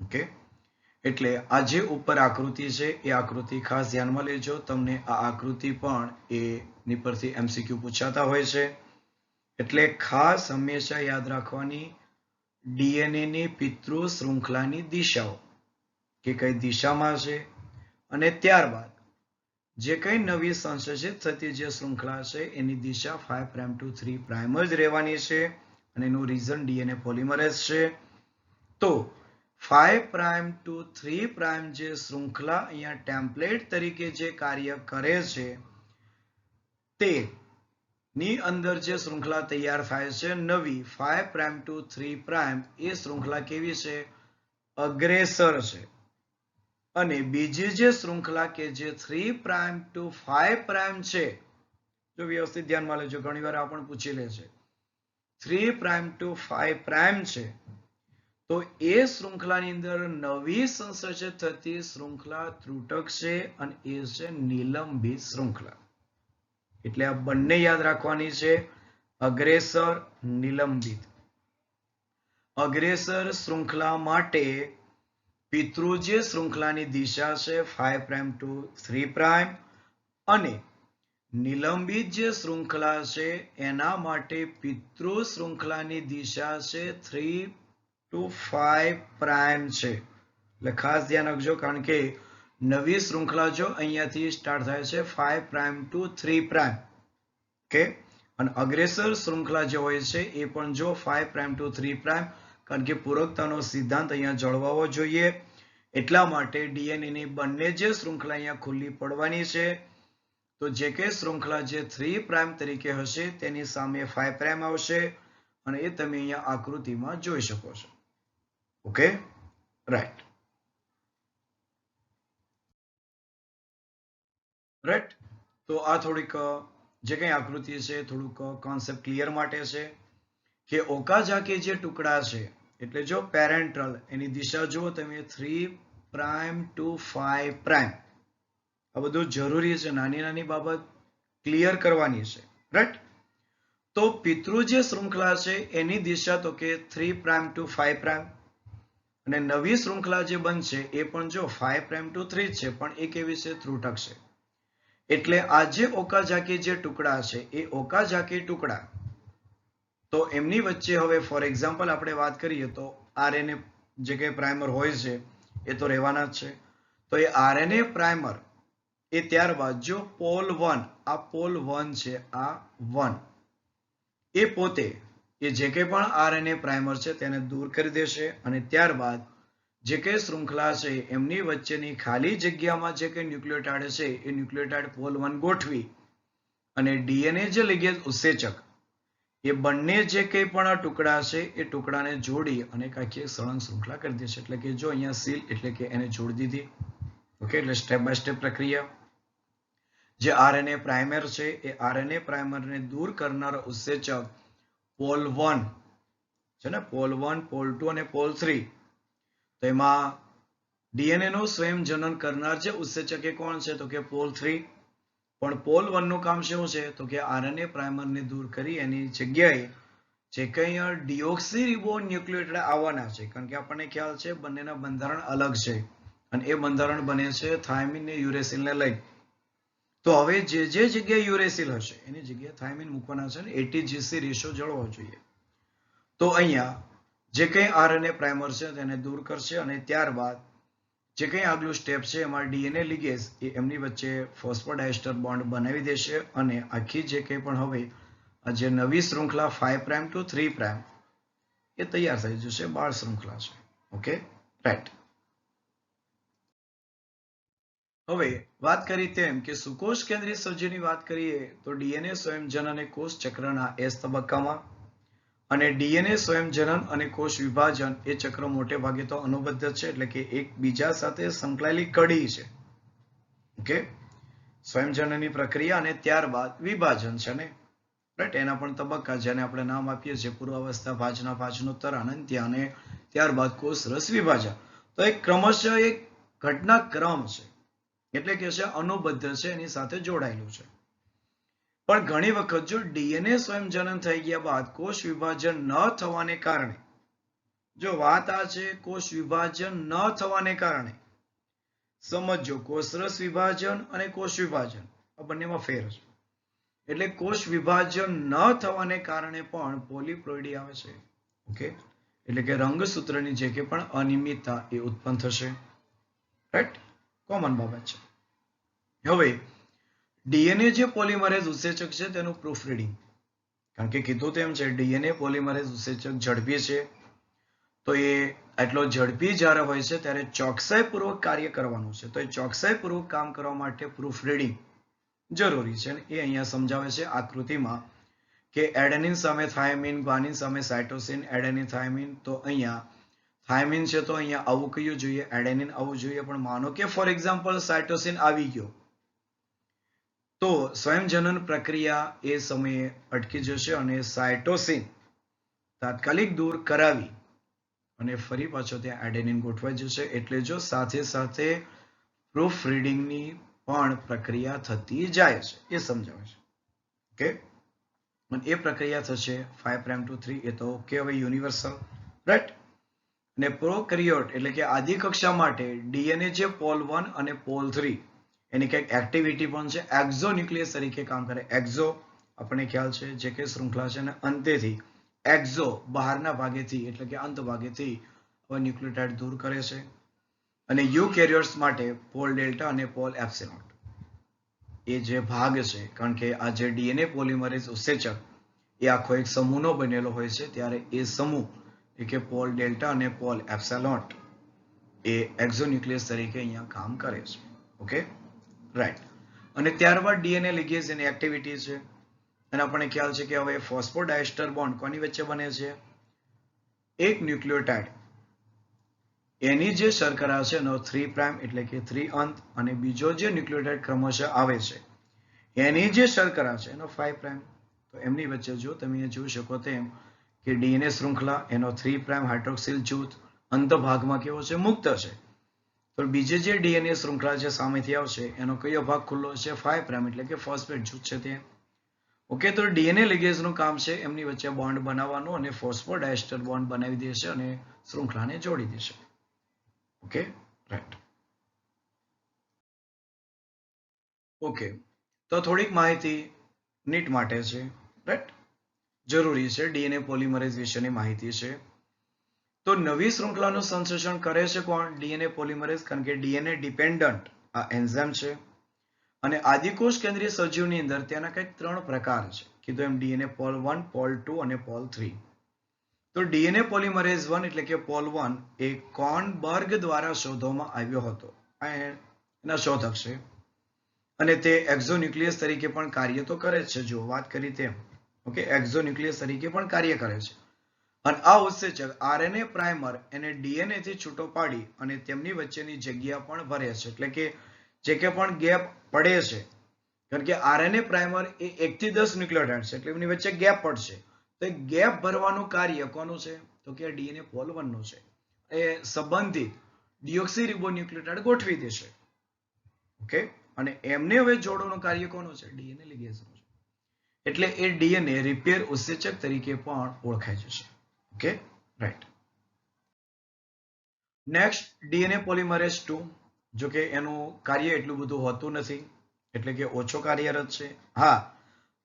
ઓકે, એટલે આ જે ઉપર આકૃતિ છે એ આકૃતિ ખાસ ધ્યાનમાં લેજો. તમને આ આકૃતિ પણ એની પરથી એમસીક્યુ પૂછાતા હોય છે, એટલે ખાસ હંમેશા યાદ રાખવાની ડીએનએ ની પિતૃ શૃંખલાની દિશાઓ કે કઈ દિશામાં છે, અને ત્યારબાદ જે કઈ નવી સંશ્લેષિત થતી જે શૃંખલા છે એની દિશા 5' to 3' જ રહેવાની છે, અને એનું રીઝન ડીએનએ પોલિમરેઝ છે. તો 5' to 3' જે શૃંખલા અહીંયા ટેમ્પલેટ તરીકે જે કાર્ય કરે છે તે ની અંદર જે શૃંખલા તૈયાર થાય છે નવી 5' to 3' એ શૃંખલા કેવી છે, અગ્રેસર છે. અને બીજી જે શૃંખલા કે જે 3' to 5' છે, જો વ્યવસ્થિત ધ્યાનમાં લેજો, ઘણી વાર આ પણ પૂછી લે છે, 3' to 5' છે, તો એ શૃંખલાની અંદર નવી સંશ્લેષિત થતી શૃંખલા ત્રુટક છે અને એ છે નિલંબિત શૃંખલા. એટલે આ બંને યાદ રાખવાની છે, અગ્રેસર, નિલંબિત. અગ્રેસર શૃંખલા માટે પિતૃ જે શૃંખલાની દિશા છે 5' to 3' અને નિલંબિત જે શૃંખલા છે એના માટે પિતૃ શૃંખલાની દિશા છે 3 to 5' છે. એટલે ખાસ ધ્યાન રાખજો, કારણ કે નવી શૃંખલા જો અહીંયાથી સ્ટાર્ટ થાય છે 5' to 3'. ઓકે, અને અગ્રેસર શૃંખલા જે હોય છે એ પણ જો 5' to 3', કારણ કે પૂરકતાનો સિદ્ધાંત અહીંયા જળવાવો જોઈએ. એટલા માટે ડીએનએ ની બંને જે શૃંખલા અહીંયા ખુલ્લી પડવાની છે, તો જે કે શૃંખલા જે 3' તરીકે હશે તેની સામે 5' આવશે, અને એ તમે અહીંયા આકૃતિમાં જોઈ શકો છો. Okay, right. રાઈટ, તો આ થોડીક જે કંઈ આકૃતિ છે થોડુંક કોન્સેપ્ટ ક્લિયર માટે છે કે ઓકાઝાકી જે ટુકડા છે એટલે જો પેરેન્ટલ એની દિશા જુઓ તમે 3' to 5'. આ બધું જરૂરી છે, નાની નાની બાબત ક્લિયર કરવાની છે. રાઈટ, તો પિતૃ જે શૃંખલા છે એની દિશા તો કે 3' to 5'. અને નવી શૃંખલા જે બનશે એ પણ જો 5' to 3 છે, પણ એ કેવી છે? ત્રુટક છે. એટલે આ જે ઓકાઝાકી જે ટુકડા છે એ ઓકાઝાકી ટુકડા, તો એમની વચ્ચે હવે ફોર એક્ઝામ્પલ આપણે વાત કરીએ તો આરએનએ જે કંઈ પ્રાઇમર હોય છે એ તો રહેવાના જ છે. તો એ આરએનએ પ્રાઇમર એ ત્યારબાદ જો પોલ 1, આ પોલ 1 છે, આ 1 એ પોતે એ જે કંઈ પણ આરએનએ પ્રાઇમર છે તેને દૂર કરી દેશે અને ત્યારબાદ જે કંઈ શૃંખલા છે એમની વચ્ચેની ખાલી જગ્યામાં જે કંઈ ન્યુક્લિયોટાઇડ છે એ ન્યુક્લિયોટાઇડ પોલ 1 ગોઠવી અને ડીએનએ જે લિગેજ ઉત્સેચક એ બંને જે કંઈ પણ આ ટુકડા છે એ ટુકડાને જોડી અને એક આખી સળંગ શૃંખલા કરી દેશે. એટલે કે જો અહીંયા સીલ એટલે કે એને જોડી દીધી. ઓકે, એટલે સ્ટેપ બાય સ્ટેપ પ્રક્રિયા. જે આરએનએ પ્રાઇમર છે એ આરએનએ પ્રાઇમરને દૂર કરનાર ઉત્સેચક પોલ 1 છે ને, પોલ 1, પોલ 2 અને પોલ 3. તો એમાં ડીએનએ નો સ્વયં જનન કરનાર જે ઉત્સેચક એ કોણ છે? તો કે પોલ 3. પણ પોલ 1 નું કામ શું છે? તો કે આરએનએ પ્રાઇમરને દૂર કરી એની જગ્યાએ જે કંઈ ડીઓક્સીરીબો ન્યુક્લિયોટાઇડ આવવાના છે, કારણ કે આપણને ખ્યાલ છે બંનેના બંધારણ અલગ છે અને એ બંધારણ બને છે થાઇમિન ને યુરેસિલ ને લઈ. તો હવે જે જગ્યાએ યુરેસિલ હશે એની જગ્યાએ થાઇમિન મૂકવાના છે ને એટીજીસી રેશિયો જળવો જોઈએ. તો અહીંયા જે કંઈ આરએનએ પ્રાઇમર છે તેને દૂર કરશે અને ત્યારબાદ જે કંઈ આગલું સ્ટેપ છે એમાં ડીએનએ લિગેઝ એ એમની વચ્ચે ફોસ્ફોડાયસ્ટર બોન્ડ બનાવી દેશે અને આખી જે કંઈ પણ હવે આ જે નવી શૃંખલા 5' to 3' એ તૈયાર થઈ જશે, બાળ શૃંખલા છે. Okay, right. હવે વાત કરી તેમ કે સુકોષ કેન્દ્રીય સર્જનની વાત કરીએ તો ડીએનએ સ્વયંજનન અને કોષ ચક્રના એસ તબક્કામાં અને ડીએનએ સ્વયંજનન અને કોષ વિભાજન એ ચક્ર મોટે ભાગે તો અનુબદ્ધ છે, એટલે કે એકબીજા સાથે સંકળાયેલી કડી છે. ઓકે, સ્વયંજનનની પ્રક્રિયા અને ત્યારબાદ વિભાજન છે ને, રાઈટ. એના પણ તબક્કા જેને આપણે નામ આપીએ છીએ પૂર્વાવસ્થા, ભાજના, ભાજનોત્તર, અનંત્ય અને ત્યારબાદ કોષ રસ વિભાજન. તો એક ક્રમશઃ એક ઘટનાક્રમ છે, એટલે કે છે અનુબદ્ધ છે, એની સાથે જોડાયેલું છે. પણ ઘણી વખત જો ડીએનએ સ્વયંજનન થઈ ગયા બાદ કોષ વિભાજન ન થવાને કારણે, જો વાત આ છે કોષ વિભાજન ન થવાને કારણે, સમજો કોષરસ વિભાજન અને કોષ વિભાજન આ બંનેમાં ફેર છે. એટલે કોષ વિભાજન ન થવાને કારણે પણ પોલીપ્લોઇડી આવે છે. ઓકે, એટલે કે રંગસૂત્રની જે કે પણ અનિયમિતતા એ ઉત્પન્ન થશે. રાઈટ, કોમન બાબત છે. હવે ડીએનએ જે પોલિમરેઝ ઉત્સેચક છે તેનું પ્રૂફ રીડિંગ, કારણ કે કીધું તેમ છે ડીએનએ પોલિમરેઝ ઉત્સેચક ઝડપી છે, તો એ એટલો ઝડપી જ્યારે હોય છે ત્યારે ચોકસાઈપૂર્વક કાર્ય કરવાનું છે. તો એ ચોકસાઈપૂર્વક કામ કરવા માટે પ્રૂફ રીડિંગ જરૂરી છે. એ અહીંયા સમજાવે છે આકૃતિમાં કે એડેનિન સામે થાઇમિન, ગ્વાનિન સામે સાયટોસિન, એડેનિન થાઇમિન. તો અહીંયા થાઇમિન છે તો અહીંયા આવું કયું જોઈએ? એડેનિન આવવું જોઈએ. પણ માનો કે ફોર એક્ઝામ્પલ સાયટોસિન આવી ગયો તો સ્વયંજનન પ્રક્રિયા એ સમયે અટકી જશે અને સાયટોસિન તાત્કાલિક દૂર કરાવી અને ફરી પાછો ત્યાં એડેનિન ગોઠવાઈ જશે. એટલે જો સાથે સાથે પ્રૂફ રીડિંગની પણ પ્રક્રિયા થતી જાય છે એ સમજાવે છે. ઓકે, અને એ પ્રક્રિયા થશે 5' to 3. એ તો ઓકે, હવે યુનિવર્સલ, રાઈટ. અને પ્રોકેરિયોટ એટલે કે આદિ કક્ષા માટે ડીએનએ જે પોલ 1 અને પોલ 3 એની કંઈક એક્ટિવિટી પણ છે, એક્ઝોન્યુક્લિયસ તરીકે કામ કરે. એક્ઝો આપણને ખ્યાલ છે જે કે શૃંખલા છે અને અંતેથી એક્ઝો બહારના ભાગેથી એટલે કે અંત ભાગેથી ન્યુક્લિયોટાઇડ દૂર કરે છે. અને યુકેરિયોટ્સ માટે પોલ ડેલ્ટા અને પોલ એપ્સિલોન એ જે ભાગ છે, કારણ કે આ જે ડીએનએ પોલિમરેઝ ઉત્સેચક એ આખો એક સમૂહનો બનેલો હોય છે, ત્યારે એ સમૂહ એટલે કે પોલ ડેલ્ટા અને પોલ એપ્સિલોન એ એક્ઝોન્યુક્લિયસ તરીકે અહીંયા કામ કરે છે. Okay, right. અને ત્યારબાદ ડીએનએ લિગેઝ એની એક્ટિવિટી છે. અને આપણને ખ્યાલ છે કે હવે ફોસ્ફોડાયસ્ટર બોન્ડ કોની વચ્ચે બને છે? એક ન્યુક્લિયોટાઇડ એની જે શર્કરા છે એનો 3' એટલે કે 3 અંત, અને બીજો જે ન્યુક્લિયોટાઇડ ક્રમશઃ આવે છે એની જે શર્કરા છે એનો 5'. તો એમની વચ્ચે જો તમે જોઈ શકો તેમ કે ડીએનએ શૃંખલા એનો 3' હાઇડ્રોક્સિલ જૂથ અંતભાગમાં કેવો છે? મુક્ત છે. તો બીજી જે ડીએનએ શૃંખલા છે સામેથી આવશે એનો કયો ભાગ ખુલ્લો છે? 5' એટલે કે ફોસ્ફેટ જૂથ છે તે. ઓકે, તો ડીએનએ લિગેઝનું કામ છે એમની વચ્ચે બોન્ડ બનાવવાનું અને ફોસ્ફોડાયસ્ટર બોન્ડ બનાવી દેશે અને શૃંખલાને જોડી દેશે. Okay, right. ઓકે, તો થોડીક માહિતી નીટ માટે છે, રાઈટ, જરૂરી છે. ડીએનએ પોલિમરેઝ વિશેની માહિતી છે. તો નવી શૃંખલાનું સંશ્લેષણ કરે છે કોણ? ડીએનએ પોલિમરેઝ, કારણ કે ડીએનએ ડિપેન્ડન્ટ આ એન્ઝાઇમ છે. અને આદિકોષ કેન્દ્રીય સજીવની અંદર તેના કંઈક 3 પ્રકાર છે. કીધું એમ ડીએનએ પોલ 1, પોલ 2 અને પોલ 3. તો ડીએનએ પોલિમરેઝ 1 એટલે કે પોલ 1 એ કોર્નબર્ગ દ્વારા શોધવામાં આવ્યો હતો. એના શોધક છે અને તે એક્ઝોન્યુક્લિયસ તરીકે પણ કાર્ય તો કરે છે. જો વાત કરી તેમ, ઓકે, એક્ઝોન્યુક્લિયસ તરીકે પણ કાર્ય કરે છે. અને આ ઉત્સેચક આરએનએ પ્રાઇમર એને ડીએનએ થી છૂટો પાડી અને તેમની વચ્ચેની જગ્યા પણ ભરે છે. એટલે કે જે કે પણ ગેપ પડે છે, કારણ કે આરએનએ પ્રાઇમર એ 1 થી 10 ન્યુક્લિયોટાઇડ છે એટલે એમની વચ્ચે ગેપ પડશે. તો એ ગેપ ભરવાનું કાર્ય કોનું છે? તો કે ડીએનએ પોલ 1 નું છે. એ સંબંધિત ડિઓક્સીરિબોન્યુક્લિયોટાઇડ ગોઠવી દેશે. ઓકે, અને એમને હવે જોડવાનું કાર્ય કોનું છે? ડીએનએ લિગેઝનું છે. એટલે એ ડીએનએ રિપેર ઉત્સેચક તરીકે પણ ઓળખાઈ જશે. Okay, right. Next DNA polymerase 2. જો કે એનું કાર્ય એટલું બધું હોતું નથી, એટલે કે ઓછો કાર્યરત છે. હા,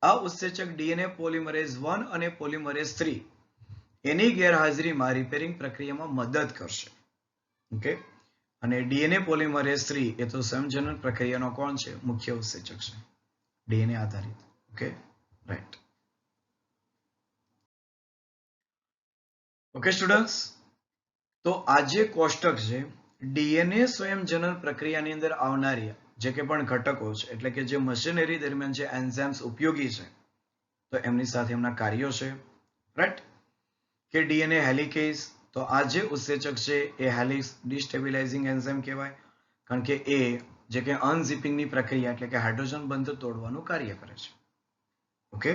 આ ઉત્સેચક ડીએનએ પોલિમરેઝ 1 અને પોલિમરેઝ 3 એની ગેરહાજરીમાં રિપેરિંગ પ્રક્રિયામાં મદદ કરશે. ઓકે, અને ડીએનએ પોલિમરેઝ 3 એ તો સંજનન પ્રક્રિયાનો કોણ છે? મુખ્ય ઉત્સેચક છે, ડીએનએ આધારિત. Okay, right. ઓકે સ્ટુડન્ટ્સ, તો આ જે કોષ્ટક છે ડીએનએ સ્વયંજનન પ્રક્રિયાની અંદર આવનારી જે કે પણ ઘટકો છે, એટલે કે જે મશીનરી દરમિયાન જે એન્ઝાઇમ્સ ઉપયોગી છે તો એમની સાથે એમના કાર્યો છે, રાઈટ. કે ડીએનએ હેલિકેઝ, તો આ જે ઉત્સેચક છે એ હેલિક્સ ડિસ્ટેબિલાઇઝિંગ એન્ઝાઇમ કહેવાય, કારણ કે એ જે કે અનઝિપિંગની પ્રક્રિયા એટલે કે હાઇડ્રોજન બંધ તોડવાનું કાર્ય કરે છે. ઓકે,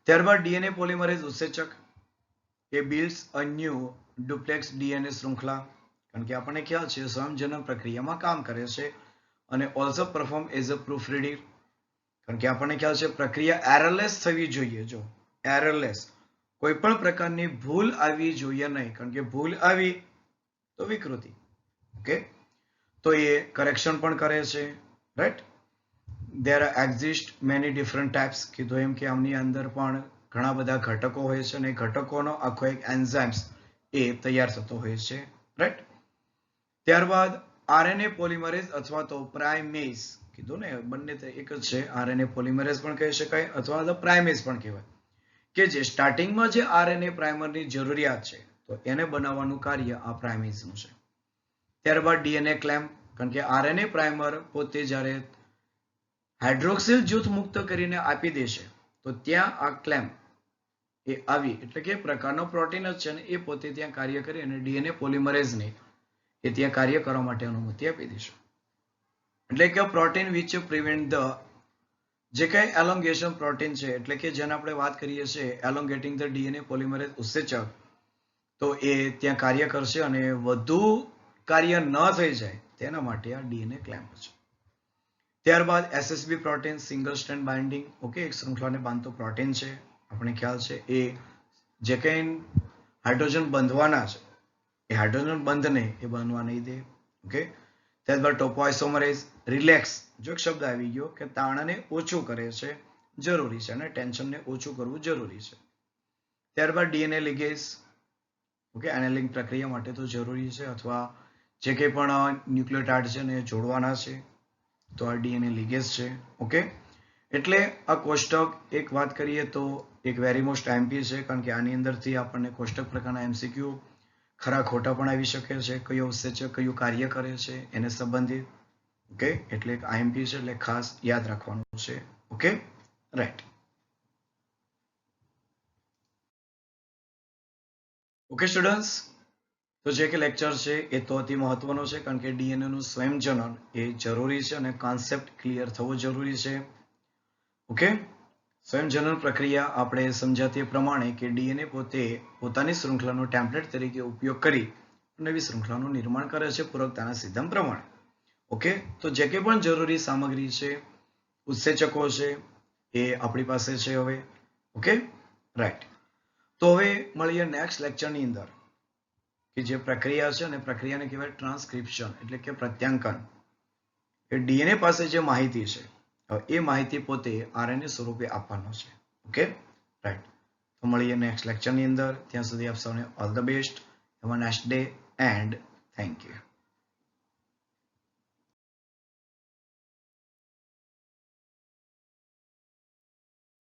ત્યારબાદ ડીએનએ પોલિમરેઝ ઉત્સેચક એ builds a new duplex DNA શૃંખલા, કારણ કે આપણને ખ્યાલ છે સ્વયંજનન પ્રક્રિયામાં કામ કરે છે. અને also perform as a proof reading, કારણ કે આપણને ખ્યાલ છે પ્રક્રિયા એરરલેસ થવી જોઈએ. જો એરરલેસ, કોઈ પણ પ્રકારની ભૂલ આવવી જોઈએ નહીં, કારણ કે ભૂલ આવી તો વિકૃતિ. ઓકે, તો એ કરેક્શન પણ કરે છે, right. there exist many different types, કીધું એમ કે આમની અંદર પણ ઘણા બધા ઘટકો હોય છે અને ઘટકોનો આખો એક એન્ઝાઇમ્સ એ તૈયાર થતો હોય છે, રાઈટ. ત્યારબાદ આરએનએ પોલિમરેઝ અથવા તો પ્રાઇમેઝ, કીધું ને બંને એક જ છે. આરએનએ પોલિમરેઝ પણ કહી શકાય અથવા તો પ્રાઇમેઝ પણ કહેવાય, કે જે સ્ટાર્ટિંગમાં જે આરએનએ પ્રાઇમરની જરૂરિયાત છે તો એને બનાવવાનું કાર્ય આ પ્રાઇમેઝનું છે. ત્યારબાદ ડીએનએ ક્લેમ્પ, કારણ કે આરએનએ પ્રાઇમર પોતે જ્યારે હાઇડ્રોક્સિલ જૂથ મુક્ત કરીને આપી દેશે તો ત્યાં આ ક્લેમ્પ એ આવી, એટલે કે પ્રકારનો પ્રોટીન જ છે ને એ પોતે ત્યાં કાર્ય કરી અને ડીએનએ પોલિમરેઝને એ ત્યાં કાર્ય કરવા માટે અનુમતિ આપી દેશે. એટલે કે પ્રોટીન વિચ પ્રિવેન્ટ ધ, જે કઈ એલોંગેશન પ્રોટીન છે, એટલે કે જેને આપણે વાત કરીએ છીએ એલોંગેટિંગ ધ ડીએનએ પોલિમરેઝ ઉત્સેચક, તો એ ત્યાં કાર્ય કરશે અને વધુ કાર્ય ન થઈ જાય તેના માટે આ ડીએનએ ક્લેમ્પ છે. ત્યારબાદ SSB protein, single strand binding. Okay, એક શૃંખલાને બાંધતો પ્રોટીન છે, આપણે ખ્યાલ છે. એ જે કઈ હાઇડ્રોજન બંધવાના છે એ હાઇડ્રોજન બંધને એ બનવા નહીં દે. ઓકે, ત્યારબાદ ટોપોઆઇસોમરેઝ, રિલેક્સ, જો એક શબ્દ આવી ગયો કે તાણને ઓછું કરે છે, જરૂરી છે, અને ટેન્શનને ઓછું કરવું જરૂરી છે. ત્યારબાદ ડીએનએ લિગેઝ, ઓકે, એનેલિંગ પ્રક્રિયા માટે તો જરૂરી છે, અથવા જે કંઈ પણ ન્યુક્લિયોટાઇડ છે ને જોડવાના છે તો આ ડીએનએ લિગેઝ છે. ઓકે, એટલે આ કોષ્ટક એક વાત કરીએ તો એક વેરી મોસ્ટ આઈએમપી છે, કારણ કે આની અંદરથી આપણને કોષ્ટક પ્રકારના એમસીક્યુ ખરા ખોટા પણ આવી શકે છે. કયો ઉત્સેચક કયું કાર્ય કરે છે એને સંબંધિત. ઓકે, એટલે એક આઈએમપી છે એટલે ખાસ યાદ રાખવાનું છે. Okay, right. ઓકે સ્ટુડન્ટ્સ, તો જે કે લેક્ચર છે એ તો અતિ મહત્વનો છે, કારણ કે ડીએનએ નું સ્વયંજનન એ જરૂરી છે અને કોન્સેપ્ટ ક્લિયર થવો જરૂરી છે. ઓકે, સ્વયંજનન પ્રક્રિયા આપણે સમજ્યા તે પ્રમાણે કે ડીએનએ પોતે પોતાની શૃંખલાનો ટેમ્પલેટ તરીકે ઉપયોગ કરી નવી શૃંખલાનું નિર્માણ કરે છે પૂરકતાના સિદ્ધાંત પ્રમાણે. ઓકે, તો જે કે પણ જરૂરી સામગ્રી છે, ઉત્સેચકો છે, એ આપણી પાસે છે હવે. Okay, right. તો હવે મળીએ નેક્સ્ટ લેક્ચરની અંદર કે જે પ્રક્રિયા છે અને પ્રક્રિયાને કહેવાય ટ્રાન્સક્રિપ્શન એટલે કે પ્રત્યાંકન. એ ડીએનએ પાસે જે માહિતી છે એ માહિતી પોતે આરએનએ સ્વરૂપે આપવાનો છે. Okay, right. તો મળીએ નેક્સ્ટ લેક્ચરની અંદર. ત્યાં સુધી આપ સૌને all the best. Have a nice day and thank you.